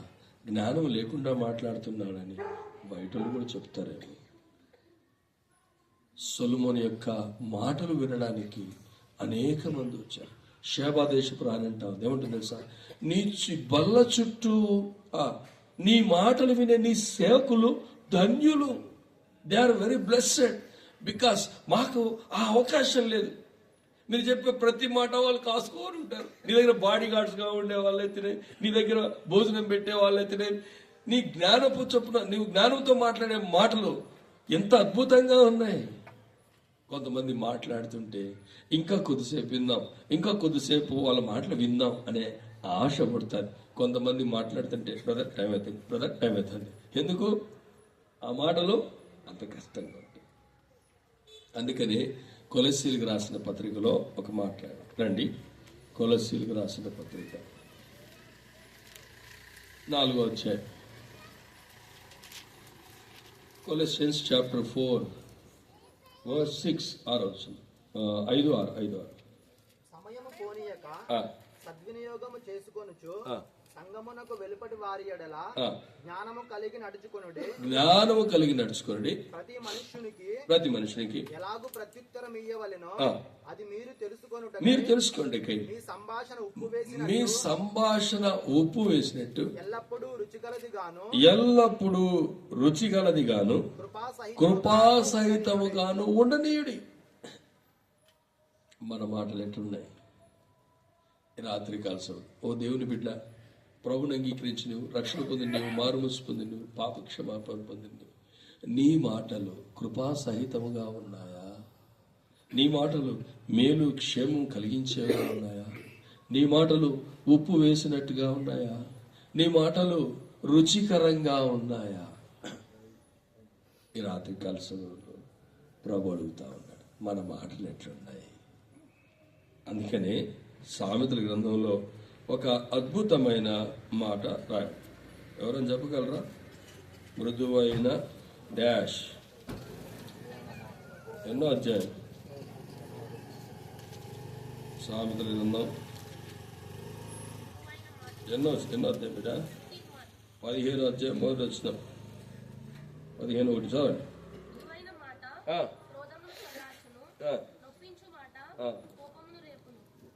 జ్ఞానం లేకుండా మాట్లాడుతున్నాడని బయట కూడా చెప్తారేమో. సొలొమోను యొక్క మాటలు వినడానికి అనేక మంది వచ్చారు. షేబా దేశపు రాణి అంటారు. ఏమంటుంది తెలుసా? నీ బల్ల చుట్టూ నీ మాటలు వినే నీ సేవకులు ధన్యులు. They are very blessed. Because మాకు ఆ అవకాశం లేదు. మీరు చెప్పే ప్రతి మాట వాళ్ళు కాసుకొని ఉంటారు. నీ దగ్గర బాడీ గార్డ్స్గా ఉండే వాళ్ళైతేనే, నీ దగ్గర భోజనం పెట్టే వాళ్ళైతేనే, నీ జ్ఞానపు చొప్పున నీవు జ్ఞానంతో మాట్లాడే మాటలు ఎంత అద్భుతంగా ఉన్నాయి. కొంతమంది మాట్లాడుతుంటే ఇంకా కొద్దిసేపు విందాం, ఇంకా కొద్దిసేపు వాళ్ళ మాటలు విందాం అనే ఆశ పడతారు. కొంతమంది మాట్లాడుతుంటే బ్రదర్ టైం అవుతుంది. ఎందుకు? ఆ మాటలు అంత కష్టంగా ఉంటాయి. అందుకని కొలస్సీలకు రాసిన పత్రికలో ఒక మాట్లాడారు. రండి, కొలస్సీలకు రాసిన పత్రిక 4వ అధ్యాయం, కొలస్సియన్స్ చాప్టర్ 4 verse 6 5-6. సమయము పోనీయక సద్వినియోగము చేసుకొనుచు సంగమునకు వెలుపటి వారి ఎడల జ్ఞానము కలిగి నడుచుకొనుడి. జ్ఞానము కలిగి నడుచుకోండి. ప్రతి మనుషునికి ఎలాగూ ప్రత్యుత్తరం ఇయ్యవలెనో అది మీరు తెలుసుకోండి. మీ సంభాషణ ఉప్పు వేసినట్టు ఎల్లప్పుడూ రుచిగలది గాను కృపాసహితము గాను ఉండనీయుడి. మన మాటలు ఎట్లున్నాయి? రాత్రి కాల్సం, ఓ దేవుని బిడ్డ, ప్రభుని అంగీకరించి నువ్వు రక్షణ పొంది, నువ్వు మారుమూసి పొంది, నువ్వు పాప క్షమాపణ పొంది, నీ మాటలు కృపాసహితముగా ఉన్నాయా? నీ మాటలు మేలు క్షేమం కలిగించేగా ఉన్నాయా? నీ మాటలు ఉప్పు వేసినట్టుగా ఉన్నాయా? నీ మాటలు రుచికరంగా ఉన్నాయా? ఈ రాత్రి కాల్సం ప్రభు అడుగుతా ఉన్నాడు, మన మాటలు ఎట్లున్నాయి? అందుకనే సామెతల గ్రంథంలో ఒక అద్భుతమైన మాట రాయాలి. ఎవరైనా చెప్పగలరా? మృదువైన డాష్ ఎన్నో అధ్యాయం? సామెతల గ్రంథం ఎన్నో అధ్యాయం బిడ్డ? 15 అధ్యాయం మొదటి వచ్చిన 15:1 చదవండి.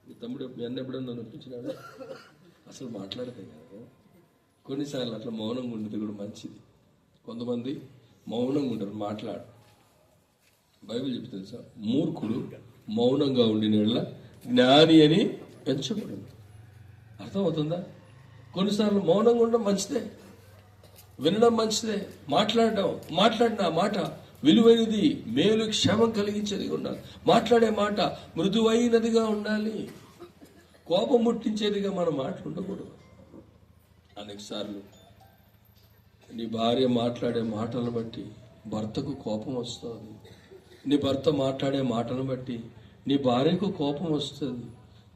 మీ తమ్ముడు మీ అన్న ఎప్పుడన్నా నొప్పించినాడు? అసలు మాట్లాడతాయి కదా. కొన్నిసార్లు అట్లా మౌనంగా ఉండేది కూడా మంచిది. కొంతమంది మౌనంగా ఉంటారు, మాట్లాడు. బైబిల్ చెప్తే తెలుసా, మూర్ఖుడు మౌనంగా ఉండిన జ్ఞాని అని పెంచబడు. అర్థమవుతుందా? కొన్నిసార్లు మౌనంగా ఉండడం మంచిదే, వినడం మంచిదే, మాట్లాడిన మాట విలువైనది, మేలు క్షేమం కలిగించేది ఉండాలి. మాట్లాడే మాట మృదువైనదిగా ఉండాలి, కోపం ముట్టించేదిగా మనం మాటలు ఉండకూడదు. అనేక సార్లు నీ భార్య మాట్లాడే మాటలను బట్టి భర్తకు కోపం వస్తుంది. నీ భర్త మాట్లాడే మాటలను బట్టి నీ భార్యకు కోపం వస్తుంది.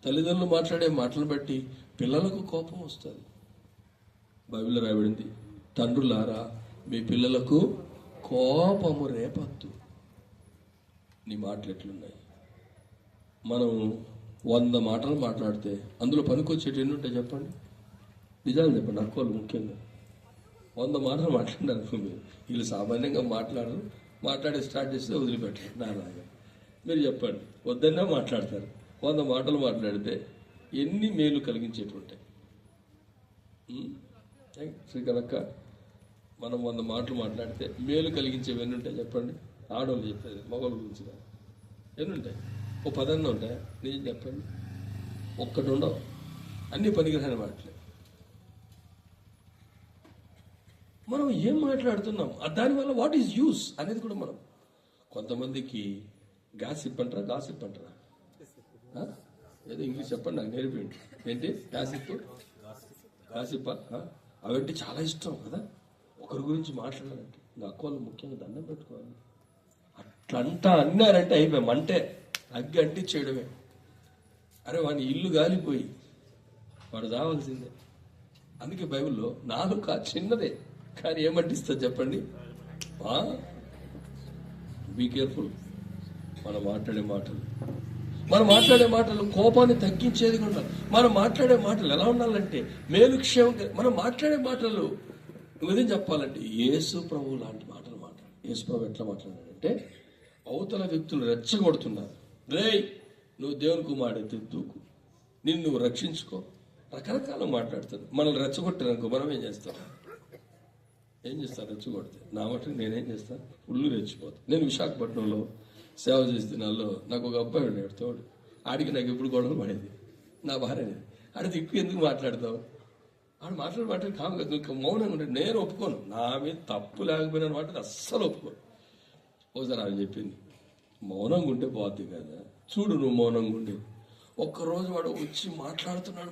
తల్లిదండ్రులు మాట్లాడే మాటలను బట్టి పిల్లలకు కోపం వస్తుంది. బైబిల్లో రాయబడింది, తండ్రులారా మీ పిల్లలకు కోపము రేపద్దు. నీ మాటలు ఎట్లున్నాయి? మనం 100 మాటలు మాట్లాడితే అందులో పనికొచ్చేటి ఎన్ని ఉంటాయి చెప్పండి? నిజాలు చెప్పండి. అక్కలు ముఖ్యంగా 100 మాటలు మాట్లాడారు మీరు. వీళ్ళు సామాన్యంగా మాట్లాడే స్టార్ట్ చేస్తే వదిలిపెట్టారు. నాలాగా మీరు చెప్పండి, వద్దన్నా మాట్లాడతారు. 100 మాటలు మాట్లాడితే ఎన్ని మేలు కలిగించేటి ఉంటాయి? శ్రీకలక్క, మనం 100 మాటలు మాట్లాడితే మేలు కలిగించేవి ఎన్ని ఉంటాయి చెప్పండి? ఆడవాళ్ళు చెప్పేది, మగవాళ్ళ గురించి కాదు. ఎన్ని ఉంటాయి? ఓ 10 ఉంటాయా? నిజం చెప్పండి. ఒక్కటి ఉండవు, అన్ని పనికిరాని మాటలే. మనం ఏం మాట్లాడుతున్నాం, దానివల్ల వాట్ ఈజ్ యూస్ అనేది కూడా మనం. కొంతమందికి గాసిప్ అంటారా? ఏదో ఇంగ్లీష్ చెప్పండి, నాకు నేర్పండి. ఏంటి గాసిప్? అవంటే చాలా ఇష్టం కదా, ఒకరి గురించి మాట్లాడాలంటే. ఇంకా అక్కలు ముఖ్యంగా దండం పెట్టుకోవాలి. అట్లంటా అన్నారంటే అయిపోయాం, అంటే అగ్గి అంటించేయడమే. అరే వాడి ఇల్లు గాలిపోయి వాడు రావాల్సిందే. అందుకే బైబిల్లో నాలుక చిన్నదే కానీ ఏమంటిస్తుంది చెప్పండి? Be careful. మనం మాట్లాడే మాటలు కోపాన్ని తగ్గించేది ఉండాలి. మనం మాట్లాడే మాటలు ఎలా ఉండాలంటే మేలు క్షేమం. మనం మాట్లాడే మాటలు ఉదయం చెప్పాలంటే యేసు ప్రభు లాంటి మాటలు మాట్లాడు. యేసు ప్రభు ఎట్లా మాట్లాడాడంటే, అవతల వ్యక్తులు రెచ్చగొడుతున్నారు, రేయ్ నువ్వు దేవుని కుమారుడు, దూకు, నిన్ను నువ్వు రక్షించుకో, రకరకాల మాట్లాడుతారు. మనల్ని రెచ్చగొట్టారనుకో మనం ఏం చేస్తారు? రెచ్చగొడితే నా మటుకు నేనేం చేస్తాను? ఫుల్లు రెచ్చిపోతాను. నేను విశాఖపట్నంలో సేవ చేసే దినాల్లో నాకు ఒక అబ్బాయి ఉండేవాడు తోడు. ఆడికి నాకు ఎప్పుడు గొడవలు పడేది, నా భార్య. ఆడికి ఎక్కువ ఎందుకు మాట్లాడతావు? ఆడు మాట్లాడి కాదు, మౌనంగా ఉంటాడు. నేను ఒప్పుకోను, నా మీద తప్పు లేకపోయినా మాట అస్సలు ఒప్పుకోను. ఒకసారి ఆమె చెప్పింది, మౌనంగా ఉంటే పోద్ది కదా, చూడు నువ్వు మౌనంగా ఉండే. ఒక్కరోజు వాడు వచ్చి మాట్లాడుతున్నాడు,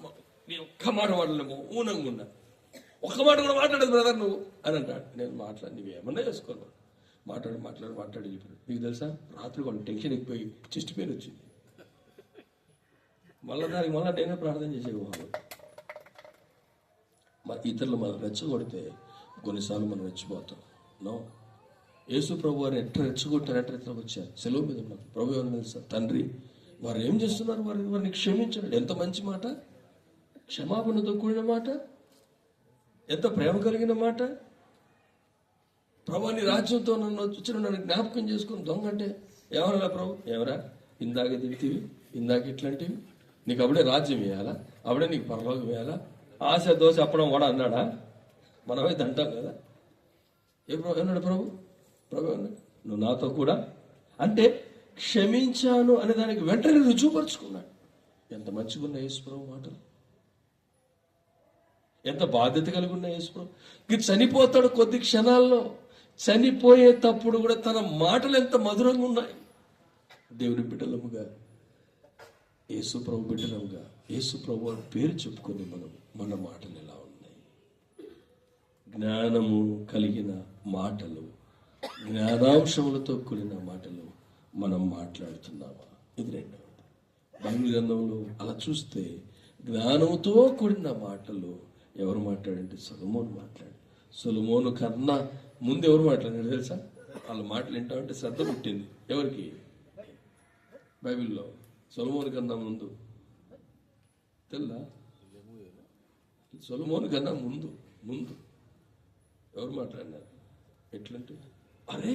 నేను ఒక్క మాట మాట్లాడలేము, మౌనంగా ఉన్నా. ఒక్క మాట కూడా మాట్లాడదు బ్రదర్ నువ్వు అని అంటాడు. నేను నువ్వేమన్నా చేసుకోను, మాట్లాడి చెప్పాడు. మీకు తెలుసా, రాత్రి వాళ్ళు టెన్షన్ ఎక్కుపోయి చెస్ట్ పెయిన్ వచ్చింది. దానికి నేనే ప్రార్థన చేసేవాళ్ళు. ఇతరులు మనం రెచ్చగొడితే కొన్నిసార్లు మనం రెచ్చిపోతాం. యేసు ప్రభు వారిని ఎట్లా రెచ్చగొట్టారంటే ఇతరులకు వచ్చారు. సెలవు మీద ఉన్నారు. ప్రభు ఎవరు తెలుసా? తండ్రి, వారు ఏం చేస్తున్నారు? వారిని క్షమించండి. ఎంత మంచి మాట, క్షమాపణతో కూడిన మాట. ఎంత ప్రేమ కలిగిన మాట. ప్రభు నీ రాజ్యంతో నన్ను వచ్చిన నన్ను జ్ఞాపకం చేసుకుని దొంగ అంటే ఎవరా ప్రభు? ఎవరా ఇందాక తింటివి, ఇందాక ఇట్లాంటివి, నీకు అప్పుడే రాజ్యం వేయాలా, అప్పుడే నీకు పరలోకం వేయాలా, ఆశ దోశ అప్పడం కూడా అన్నాడా? మనమైతే అంటాం కదా. ఏ ప్రభు అన్నాడు? ప్రభు అన్నాడు నువ్వు నాతో కూడా అంటే క్షమించాను అనే దానికి వెంటనే రుజువుపరుచుకున్నాడు. ఎంత మంచిగా ఉన్న యేసుప్రభు మాటలు, ఎంత బాధ్యత కలిగి ఉన్న యేసుప్రభు. ఇక చనిపోతాడు కొద్ది క్షణాల్లో, చనిపోయేటప్పుడు కూడా తన మాటలు ఎంత మధురంగా ఉన్నాయి. దేవుని బిడ్డలముగా, యేసుప్రభు బిడ్డలముగా, యేసుప్రభు అని పేరు చెప్పుకొని మన మాటలు ఎలా ఉన్నాయి? జ్ఞానము కలిగిన మాటలు, జ్ఞానాంశములతో కూడిన మాటలు మనం మాట్లాడుతున్నామా? ఇది రెండవది. బైబిల్ గ్రంథంలో అలా చూస్తే జ్ఞానంతో కూడిన మాటలు ఎవరు మాట్లాడంటే సొలొమోను మాట్లాడు. సొలొమోను కన్నా ముందు ఎవరు మాట్లాడారు తెలుసా? వాళ్ళ మాటలు వింటామంటే శ్రద్ధ పుట్టింది. ఎవరికి? బైబిల్లో సొలొమోను కన్నా ముందు తెల్లా? సొలొమోను కన్నా ముందు ఎవరు మాట్లాడినారు? ఎట్లంటే అరే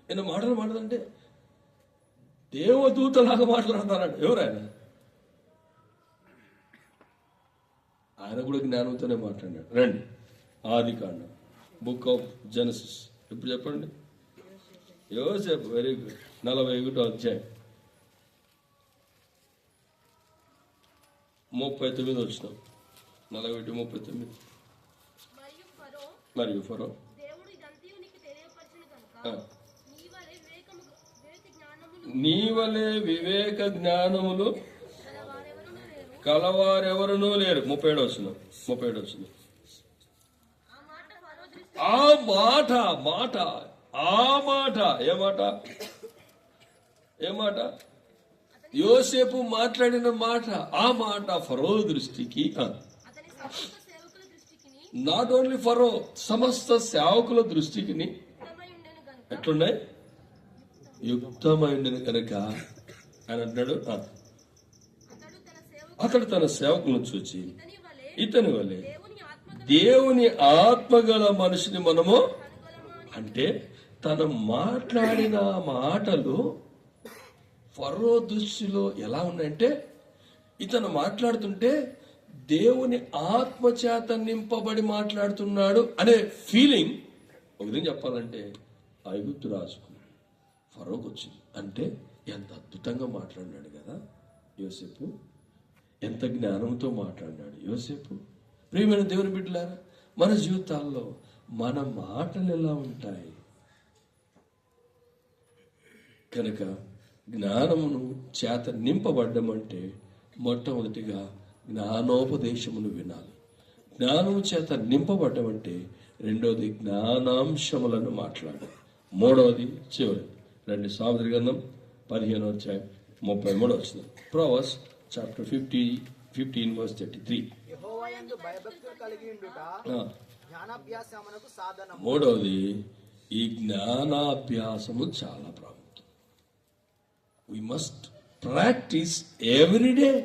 ఈయన మాటలు మాట్లాడంటే దేవదూతలాగా మాట్లాడతారంట. ఎవరైనా? ఆయన కూడా జ్ఞానంతోనే మాట్లాడాడు. రండి, ఆదికాండం, బుక్ ఆఫ్ జెనసిస్. ఇప్పుడు చెప్పండి. యోసేపు, వెరీ గుడ్. 41వ అధ్యాయం 39 వచ్చిన 41:39. మరియు ఫరో నీవలే వివేక జ్ఞానములు కలవారెవరునూ లేరు. 37 వచ్చిన ఆ మాట ఏమాట యోసేపు మాట్లాడిన మాట, ఆ మాట ఫరో దృష్టికి, నాట్ ఓన్లీ ఫరో, సమస్త సేవకుల దృష్టికి ఎట్లున్నాయి? యుక్తమైనది కనుక అని అంటున్నాడు. అతడు తన సేవకులను చూచి ఇతని వలె దేవుని ఆత్మగల మనిషిని మనము అంటే తను మాట్లాడిన మాటలు ఫరో దృష్టిలో ఎలా ఉన్నాయంటే, ఇతను మాట్లాడుతుంటే దేవుని ఆత్మ చేత నింపబడి మాట్లాడుతున్నాడు అనే ఫీలింగ్. ఒకటి చెప్పాలంటే ఐగుప్తు రాజుకు ఫరోకు వచ్చింది. అంటే ఎంత అద్భుతంగా మాట్లాడినాడు కదా యోసేపు, ఎంత జ్ఞానంతో మాట్లాడినాడు యోసేపు. ప్రియమైన దేవుని బిడ్డలారా, మన జీవితాల్లో మన మాటలు ఎలా ఉంటాయి? కనుక జ్ఞానమును చేత నింపబడ్డమంటే మొట్టమొదటిగా జ్ఞానోపదేశమును వినాలి. జ్ఞానము చేత నింపబడ్డమంటే రెండవది జ్ఞానాంశములను మాట్లాడాలి. మూడవది చివరి రండి, సామెతల గ్రంథం 15వ అధ్యాయం 33వ వచనం. Proverbs chapter 15 verse 33. యెహోవాయందు భయభక్తులు కలిగి ఉండుట జ్ఞానాభ్యాసమునకు సాధనము. మూడవది ఈ జ్ఞానాభ్యాసము చాలా ప్రాముఖ్యం. We must practice every day.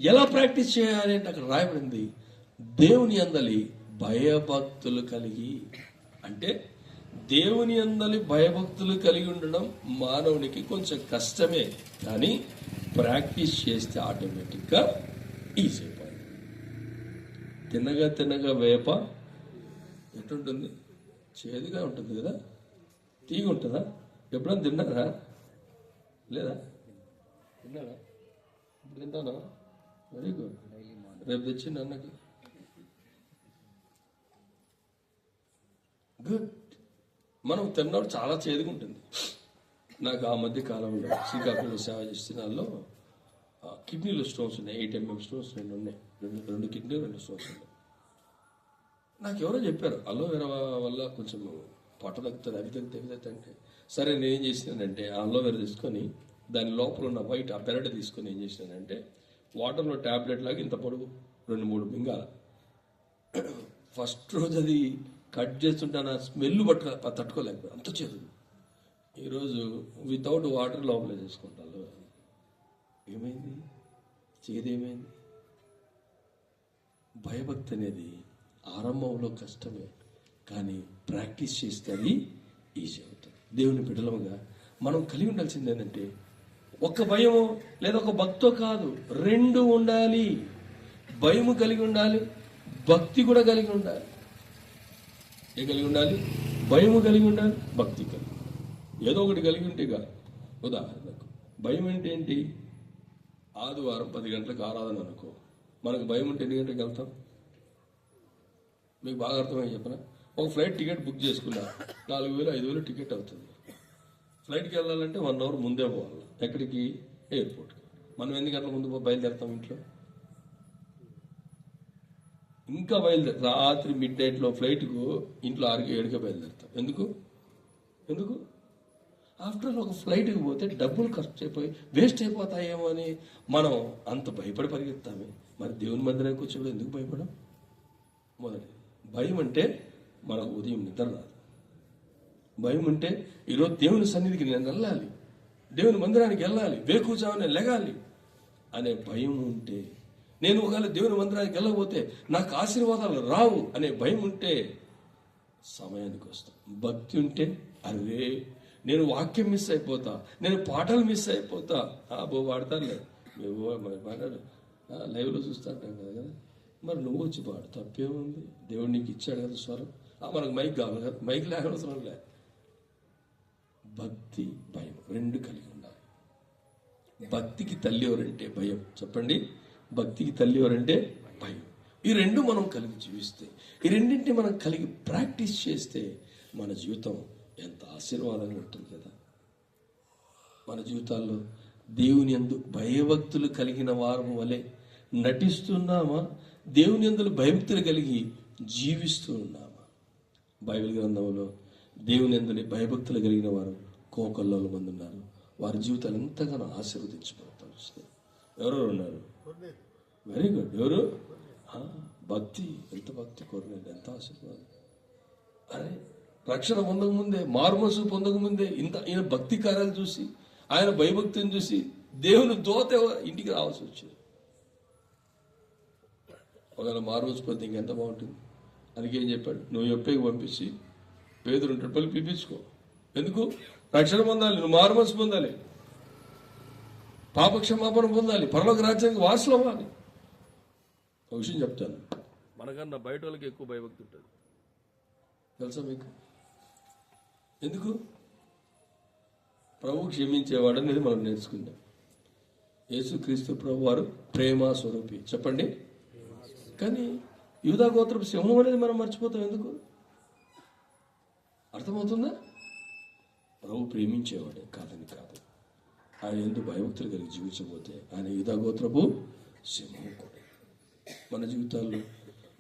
ఎలా ప్రాక్టీస్ చేయాలి అంటే అక్కడ రాయబడింది, దేవుని యందలి భయభక్తులు కలిగి. అంటే దేవుని యందలి భయభక్తులు కలిగి ఉండడం మానవునికి కొంచెం కష్టమే, కానీ ప్రాక్టీస్ చేస్తే ఆటోమేటిక్గా ఈజీ అయిపోయింది. తినగా వేప ఎటుంటుంది? చేదుగా ఉంటుంది కదా, తీగ ఉంటుందా? ఎప్పుడైనా తిన్నారా? లేదా? తిన్నారా? ఇప్పుడు తింటానా? Very good. రేపు తెచ్చింది అన్నకి. గుడ్. మనం తిన్నప్పుడు చాలా చేదుగా ఉంటుంది. నాకు ఆ మధ్య కాలంలో శ్రీకాకుళంలో సేవ చేస్తున్న కిడ్నీలో స్టోన్స్ ఉన్నాయి. 8 mm స్టోన్స్ ఉన్నాయి. రెండు కిడ్నీ 2 స్టోన్స్ ఉన్నాయి. నాకు ఎవరో చెప్పారు అలోవెరా వల్ల కొంచెం పొట్ట తగ్గుతుంది, అవి తగ్గుతుంది అంటే, సరే నేను ఏం చేసినానంటే ఆ అలోవెరా తీసుకొని దాని లోపల ఉన్న వైట్ ఆ పెరట తీసుకొని ఏం చేసినానంటే వాటర్లో ట్యాబ్లెట్ లాగా ఇంత పొడుగు 2-3 మింగాల. ఫస్ట్ రోజు అది కట్ చేస్తుంటే నా స్మెల్ తట్టుకోలేకపోయాను, అంత చేదు. ఈరోజు వితౌట్ వాటర్ లోపల చేసుకుంటాను. ఏమైంది? చేదేమైంది? భయభక్తి అనేది ఆరంభంలో కష్టమే, కానీ ప్రాక్టీస్ చేస్తే అది ఈజీ అవుతుంది. దేవుని బిడ్డలముగా మనం కలిగి ఉండాల్సింది ఏంటంటే ఒక భయమో లేదా ఒక భక్తో కాదు, రెండు ఉండాలి. భయము కలిగి ఉండాలి, భక్తి కూడా కలిగి ఉండాలి. ఏ కలిగి ఉండాలి? భయము కలిగి ఉండాలి, భక్తి కలిగి ఉండాలి. ఏదో ఒకటి కలిగి ఉంటే కాదు. ఉదాహరణకు భయం అంటే ఏంటి? ఆదివారం 10 గంటలకు ఆరాధన అనుకో, మనకు భయం ఉంటే ఎన్ని గంటలకు వెళ్తాం? మీకు బాగా అర్థమని చెప్పిన, ఒక ఫ్లైట్ టికెట్ బుక్ చేసుకున్నా 4,000 5,000 టికెట్ అవుతుంది. ఫ్లైట్కి వెళ్ళాలంటే 1 అవర్ ముందే పోవాలి. ఎక్కడికి? ఎయిర్పోర్ట్కి. మనం ఎన్ని గంటల ముందు బయలుదేరుతాం ఇంట్లో? ఇంకా రాత్రి మిడ్ నైట్లో ఫ్లైట్కు ఇంట్లో 6కి 7కే బయలుదేరుతాం. ఎందుకు? ఆఫ్టర్ ఆల్ ఒక ఫ్లైట్కి పోతే డబ్బులు ఖర్చు అయిపోయి వేస్ట్ అయిపోతాయేమో అని మనం అంత భయపడి పరిగెత్తామే. మరి దేవుని మందిరానికి వచ్చేప్పుడు ఎందుకు భయపడం? మొదటి భయం అంటే మనకు ఉదయం నిద్ర రాదు. భయం అంటే ఈరోజు దేవుని సన్నిధికి నేను వెళ్ళాలి, దేవుని మందిరానికి వెళ్ళాలి, వేకువజామునే లెగాలి అనే భయం ఉంటే, నేను ఒకవేళ దేవుని మందిరానికి వెళ్ళకపోతే నాకు ఆశీర్వాదాలు రావు అనే భయం ఉంటే సమయానికి వస్తాం. భక్తి ఉంటే అరే నేను వాక్యం మిస్ అయిపోతా, నేను పాటలు మిస్ అయిపోతా. వాడతారులే మేము లైవ్లో చూస్తాంటాం కదా, మరి నువ్వు వచ్చి పాడు, తప్పేముంది? దేవుడు నీకు ఇచ్చాడు కదా స్వరం. మనకు మైక్ కావాలి కదా, మైక్ లేకవసరం లే. భక్తి భయం రెండు కలిగి ఉండాలి. భక్తికి తల్లి ఎవరంటే భయం. చెప్పండి, భక్తికి తల్లి ఎవరంటే భయం. ఈ రెండు మనం కలిగి జీవిస్తే, ఈ రెండింటిని మనం కలిగి ప్రాక్టీస్ చేస్తే మన జీవితం ఎంత ఆశీర్వాదంగా ఉంటుంది కదా. మన జీవితాల్లో దేవుని యందు భయభక్తులు కలిగిన వారము వలె నటిస్తున్నామా, దేవుని యందు భయభక్తులు కలిగి జీవిస్తూ ఉన్నామా? బైబిల్ గ్రంథంలో దేవుని యందు భయభక్తులు కలిగిన వారు కోకొల్లోల మంది ఉన్నారు. వారి జీవితాలు ఎంతగానో ఆశీర్వదించబడతారు. ఎవరెవరు ఉన్నారు? Very good. ఎవరు? భక్తి. ఎంత భక్తి కోరినది, ఎంత ఆశీర్వాదం. అరే రక్షణ పొందకముందే, మారుమనసు పొందకముందే ఈయన భక్తి కార్యాలు చూసి, ఆయన భయభక్తిని చూసి దేవుని దోత ఇంటికి రావాల్సి వచ్చింది. ఒకవేళ మారుమనసు పొంది ఇంకెంత బాగుంటుంది. అందుకే ఏం చెప్పాడు? నువ్వు ఎప్పటికి పంపించి పేదరు ఉంటాడు పల్లి పిలిపించుకో. ఎందుకు? రక్షణ పొందాలి, నువ్వు మారుమనసు పొందాలి, పాపక్షమాపణ పొందాలి, పరలోక రాజ్యానికి వారసులు అవ్వాలి. ఒక విషయం చెప్తాను, మనకన్నా బయట వాళ్ళకి ఎక్కువ భయభక్తి ఉంటుంది. తెలుసా మీకు? ఎందుకు? ప్రభు క్షమించేవాడు అనేది మనం నేర్చుకుందాం. యేసుక్రీస్తు ప్రభు వారు ప్రేమ స్వరూపి. చెప్పండి. కానీ యూదా గోత్రపు సింహం అనేది మనం మర్చిపోతాం. ఎందుకు? అర్థమవుతుందా? ప్రభు ప్రేమించేవాడే, కాదని కాదు. ఆయన ఎందుకు భయభక్తులు కలిగి జీవించబోతే ఆయన యూదా గోత్రపు సింహం కూడా. మన జీవితాల్లో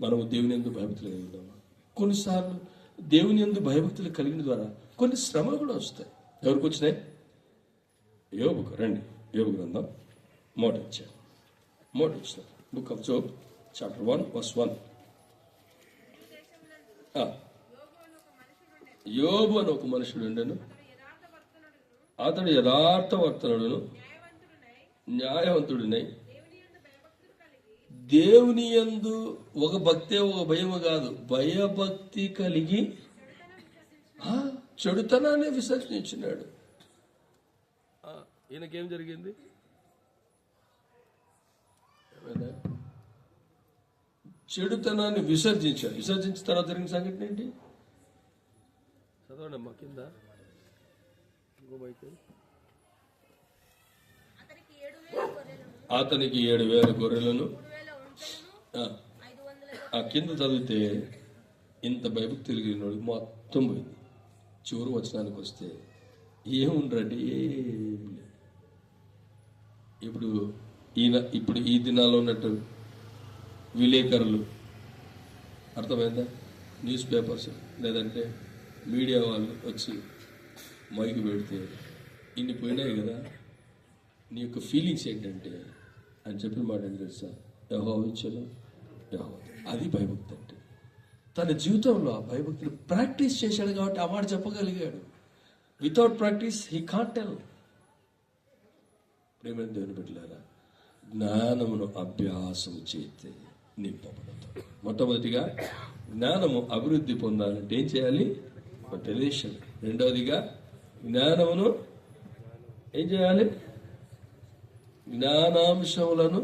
మనము దేవుని యందు భయభక్తులు కలిగి ఉన్నామా? కొన్నిసార్లు దేవుని యందు భయభక్తులు కలిగిన ద్వారా కొన్ని శ్రమలు కూడా వస్తాయి. ఎవరికి వచ్చినాయి? యోబుకు. రండి, యోబు గ్రంథం మోట ఇచ్చిన బుక్ ఆఫ్ జోబ్ చాప్టర్ 1:1. యోబు అని ఒక మనుషుడు ఉండెను, అతడు యథార్థవర్తనుడును న్యాయవంతుడినై. దేవుని యందు ఒక భక్తే, ఒక భయము కాదు, భయభక్తి కలిగి చెడుతనాన్ని విసర్జించినాడు. ఈయనకేం జరిగింది? చెడుతనాన్ని విసర్జించాడు. విసర్జించిన తర్వాత జరిగిన సంఘటన ఏంటి? చదవండి అమ్మా కింద. అతనికి 7,000 గొర్రెలను. ఆ కింద చదివితే ఇంత భయభక్తి తిరిగినోడు మొత్తం పోయింది. చివరి వచనానికి వస్తే ఏముండ్రండి, ఏం లేదు. ఇప్పుడు ఈ దినాల్లో ఉన్నట్టు విలేకరులు, అర్థమైందా, న్యూస్ పేపర్స్ లేదంటే మీడియా వాళ్ళు వచ్చి మైకు పెడితే ఇన్ని పోయినాయి కదా, నీ యొక్క ఫీలింగ్స్ ఏంటంటే అని చెప్పిన మాట ఏంటి తెలుసా? యెహోవా ఇచ్చెను, యెహోవా. అది భయభక్తి అంటే. తన జీవితంలో ఆ భయభక్తిని ప్రాక్టీస్ చేశాడు కాబట్టి ఆ మాట చెప్పగలిగాడు. Without practice he can't tell. ప్రేమ దేవుని బిడ్డలారా, జ్ఞానమును అభ్యాసం చేస్తే నింపబడతాం. మొట్టమొదటిగా జ్ఞానము అభివృద్ధి పొందాలంటే ఏం చేయాలి? తెలియదు. రెండవదిగా జ్ఞానమును ఏం చేయాలి? జ్ఞానాంశములను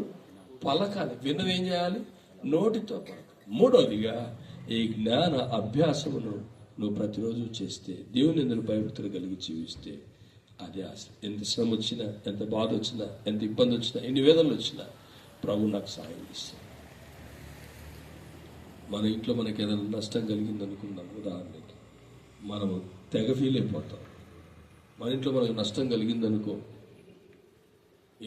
పలకాలి. విన్నది ఏం చేయాలి? నోటితో పలకాలి. మూడవదిగా ఈ జ్ఞాన అభ్యాసమును నువ్వు ప్రతిరోజు చేస్తే, దేవుని ఎందుకు భయభక్తులు కలిగి జీవిస్తే, అదే ఆశ. ఎంత శ్రమ వచ్చినా, ఎంత బాధ వచ్చినా, ఎంత ఇబ్బంది వచ్చినా, ఎన్ని వేదనలు వచ్చినా ప్రభు నాకు సహాయం చేస్తాడు. మన ఇంట్లో మనకి ఏదైనా నష్టం కలిగింది అనుకుందాం, ఉదాహరణకి మనము తెగ ఫీల్ అయిపోతాం. మన ఇంట్లో మనకు నష్టం కలిగిందనుకో,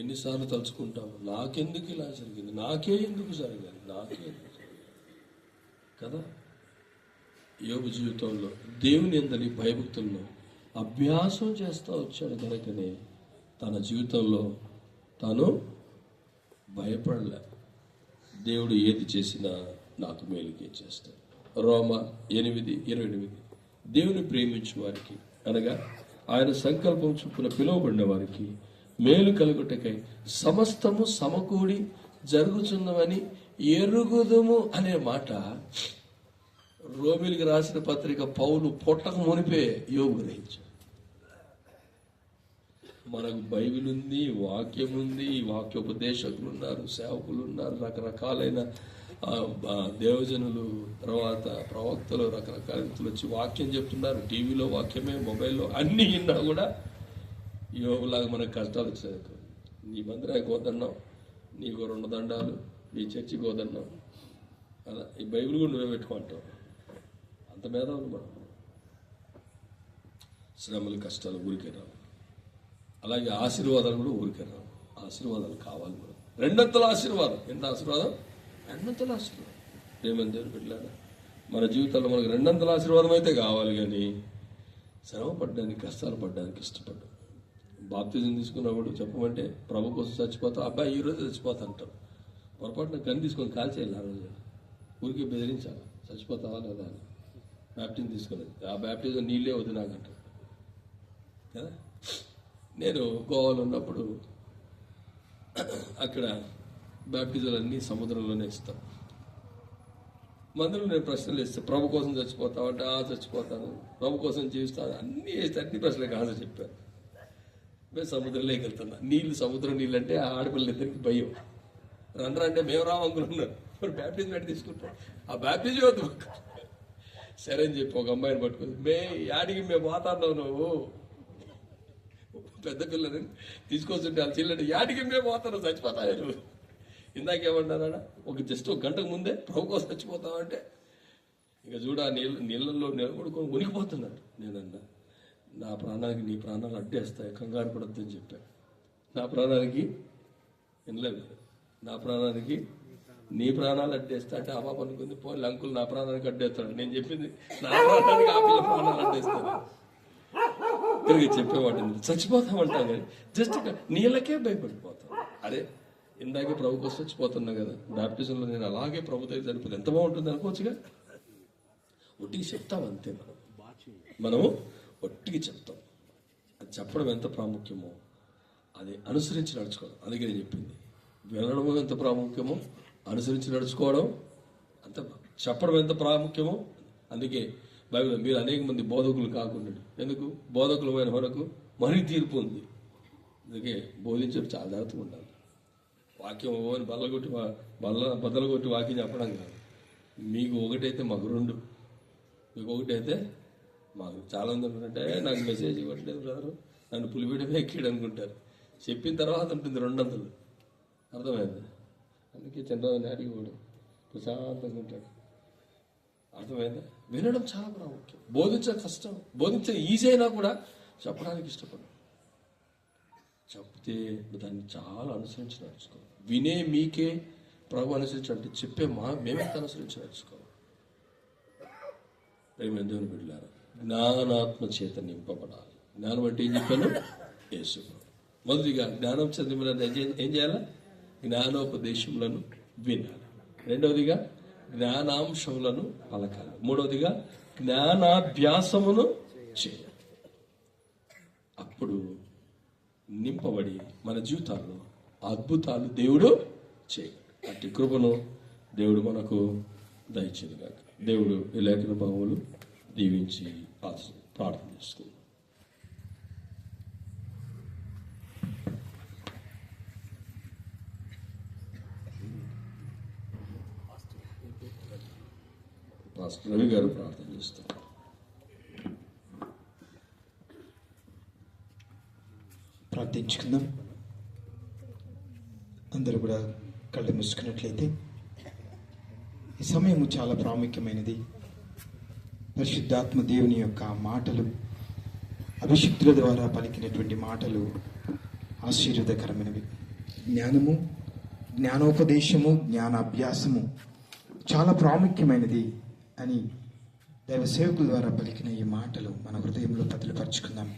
ఎన్నిసార్లు తలుచుకుంటాము, నాకెందుకు ఇలా జరిగింది, నాకే ఎందుకు జరగాలి, నాకే ఎందుకు కదా. యోబు జీవితంలో దేవుని యందలి భయభక్తులను అభ్యాసం చేస్తూ వచ్చాడు కనుకనే తన జీవితంలో తాను భయపడలే. దేవుడు ఏది చేసినా నాకు మేలుకే చేస్తాడు. రోమ 8:28. దేవుని ప్రేమించు వారికి, అనగా ఆయన సంకల్పం చొప్పున పిలువబడిన వారికి మేలు కలుగుటకై సమస్తము సమకూడి జరుగుతున్నవని ఎరుగుదుము అనే మాట రోమిలికి రాసిన పత్రిక పౌలు పొట్టకు మునిపే యోబు గ్రహించాడు. మనకు బైబిల్ ఉంది, వాక్యం ఉంది, వాక్యోపదేశకులు ఉన్నారు, సేవకులు ఉన్నారు, రకరకాలైన దేవజనులు, తర్వాత ప్రవక్తలు, రకరకాల వ్యక్తులు వచ్చి వాక్యం చెప్తున్నారు. టీవీలో వాక్యమే, మొబైల్లో అన్నీ విన్నా కూడా యోగులాగా మనకు కష్టాలు వచ్చాయి. నీ మందిరానికి పోతున్నావు, నీకు 2 దండాలు, నీ చర్చికి పోతున్నావు, అలా ఈ బైబిల్ కూడా నువ్వే పెట్టుకుంటావు. అంత మేధావులు మనం. శ్రమలు, కష్టాలు ఊరికే రావు. అలాగే ఆశీర్వాదాలు కూడా ఊరికే రావు. ఆశీర్వాదాలు కావాలి మనం. 2 ఆశీర్వాదం. ఎంత ఆశీర్వాదం? 2 ఆశీర్వాదం. ఏమని దేవుని బిడ్డలారా, మన జీవితంలో మనకు 2 ఆశీర్వాదం అయితే కావాలి. కానీ శ్రమ పడ్డానికి, కష్టాలు పడ్డానికి ఇష్టపడ్డాం. బాప్తిజం తీసుకున్నప్పుడు చెప్పమంటే ప్రభు కోసం చచ్చిపోతా, అబ్బాయి ఈరోజు చచ్చిపోతా అంటారు. పొరపాటున గన్ తీసుకొని కాల్చేయాలి. ఆ రోజు ఊరికి బెదిరించాలి, చచ్చిపోతావా లేదా అని. బ్యాప్టిజం తీసుకునేది, ఆ బ్యాప్టిజం నీళ్ళే వద్దు నాకంటారు కదా. నేను గోవాలో ఉన్నప్పుడు అక్కడ బ్యాప్టిజాలు అన్నీ సముద్రంలోనే ఇస్తాం. మందులో నేను ప్రశ్నలు వేస్తే, ప్రభు కోసం చచ్చిపోతావు అంటే చచ్చిపోతాను, ప్రభు కోసం జీవిస్తాను, అన్ని ప్రశ్నలకు ఆన్సర్ చెప్పాను. మేము సముద్రంలోకి వెళ్తున్నా. నీళ్ళు, సముద్రం నీళ్ళు అంటే ఆ ఆడపిల్లలిద్దరికి భయం. రండ్రా అంటే మేము రామనుకున్నారు. మరి బ్యాప్టిజం పెట్టి తీసుకుంటాం. ఆ బ్యాప్టిజం వద్దు. సరే అని చెప్పి ఒక అమ్మాయిని పట్టుకుంది. యాడికి మేము పోతాన్నావు, నువ్వు పెద్ద పిల్లని తీసుకొస్తుంటే వాళ్ళ చెల్లెంటే యాడికి మేము పోతాను, చచ్చిపోతావు నువ్వు. ఇందాకేమన్నారా, జస్ట్ ఒక గంటకు ముందే ప్రభు కోసం చచ్చిపోతావంటే ఇక చూడ నీళ్ళల్లో నిలబడుకొని ఉనికిపోతున్నాడు. నేనన్నా, నా ప్రాణానికి నీ ప్రాణాలు అడ్డేస్తాయి, కంగారు పడద్దని చెప్పాను. నా ప్రాణానికి వినలేదు. నా ప్రాణానికి నీ ప్రాణాలు అడ్డేస్తా అంటే ఆ పాప అనుకుంది, పోలే అంకుల్ నా ప్రాణానికి అడ్డేస్తాడు. నేను చెప్పింది నా ప్రాణానికి ఆ పిల్ల ప్రాణాలు అడ్డేస్తాను. తిరిగి చెప్పేవాడు, చచ్చిపోతామంటాం కానీ జస్ట్ నీళ్ళకే భయపడిపోతాం. అరే ఇందాకే ప్రభు కోసం చచ్చిపోతున్నా కదా, బ్యాప్టిజంలో నేను అలాగే ప్రభు దగ్గర చనిపోతే ఎంత బాగుంటుంది అనుకోవచ్చుగా. ఒట్టికి చెప్తాం అంతే. మనము ఒట్టికి చెప్తాం. అది చెప్పడం ఎంత ప్రాముఖ్యమో అది అనుసరించి నడుచుకోవడం. అందుకే నేను చెప్పింది, వినడం ఎంత ప్రాముఖ్యమో అనుసరించి నడుచుకోవడం అంత, చెప్పడం ఎంత ప్రాముఖ్యమో. అందుకే బైబిల్ మీరు అనేక మంది బోధకులు కాకుండా, ఎందుకు బోధకులమైన మనకు మరీ తీర్పు ఉంది. అందుకే బోధించడం చాలా జాగ్రత్తగా ఉండాలి. వాక్యం అని బద్దలగొట్టి వాక్యం చెప్పడం కాదు. మీకు ఒకటైతే మాకు 2, మీకు ఒకటైతే మాకు. చాలా మంది ఉంటారంటే నాకు మెసేజ్ ఇవ్వట్లేదు బ్రదరు, నన్ను పులిపీడమే ఎక్కాడు అనుకుంటారు. చెప్పిన తర్వాత ఉంటుంది 200. అర్థమైంది? అందుకే చంద్రబాబు నాటికి కూడా ప్రశాంతంగా ఉంటాడు. అర్థమైందా? వినడం చాలా ప్రాముఖ్యం. బోధించడం కష్టం, బోధించడం ఈజీ అయినా కూడా చెప్పడానికి ఇష్టపడడం. చెప్తే దాన్ని చాలా అనుసరించి నడుచుకోవాలి. వినే మీకే ప్రభు అనుసరించాలంటే చెప్పే మేమెంత అనుసరించి నడుచుకోవాలి. ప్రేమ దేవుని బిడ్డలారా, జ్ఞానాత్మ చేత నింపబడాలి. జ్ఞానం అంటే ఏం చెప్పాను? యేసు. మొదటిగా జ్ఞానం చదివిన ఏం చేయాలి? జ్ఞానోపదేశములను వినాలి. రెండవదిగా జ్ఞానాంశములను పలకాలి. మూడవదిగా జ్ఞానాభ్యాసమును చేయాలి. అప్పుడు నింపబడి మన జీవితాల్లో అద్భుతాలు దేవుడు చేయగలడు. అట్టి కృపను దేవుడు మనకు దయచేయగాక. దేవుడు ఈ లేఖన భావములు దీవించి ప్రార్థన చేసుకుందాం. పాస్టర్ రవి గారు ప్రార్థన చేస్తారు. ప్రార్థించుకుందాం. అందరూ కూడా కళ్ళు మూసుకున్నట్లయితే, ఈ సమయము చాలా ప్రాముఖ్యమైనది. పరిశుద్ధాత్మ దేవుని యొక్క మాటలు, అభిషిక్తుల ద్వారా పలికినటువంటి మాటలు ఆశీర్వాదకరమైనవి. జ్ఞానము, జ్ఞానోపదేశము, జ్ఞానాభ్యాసము చాలా ప్రాముఖ్యమైనది అని దైవ సేవకుల ద్వారా పలికిన ఈ మాటలు మన హృదయంలో భద్రపరుచుకుందాం.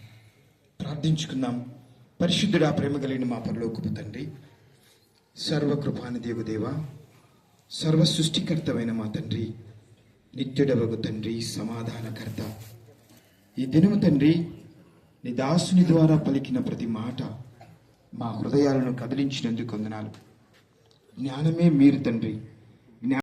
ప్రార్థించుకుందాం. పరిశుద్ధుడా, ప్రేమ కలిగిన మా పరలోకపు తండ్రి, సర్వకృపానిదేవు దేవ, సర్వ సృష్టికర్తమైన మా తండ్రి, నిత్యుడవగు తండ్రి, సమాధానకర్త, ఈ దినము తండ్రి నీ దాసుని ద్వారా పలికిన ప్రతి మాట మా హృదయాలను కదిలించినందుకు వందనాలు. జ్ఞానమే మీరు తండ్రి.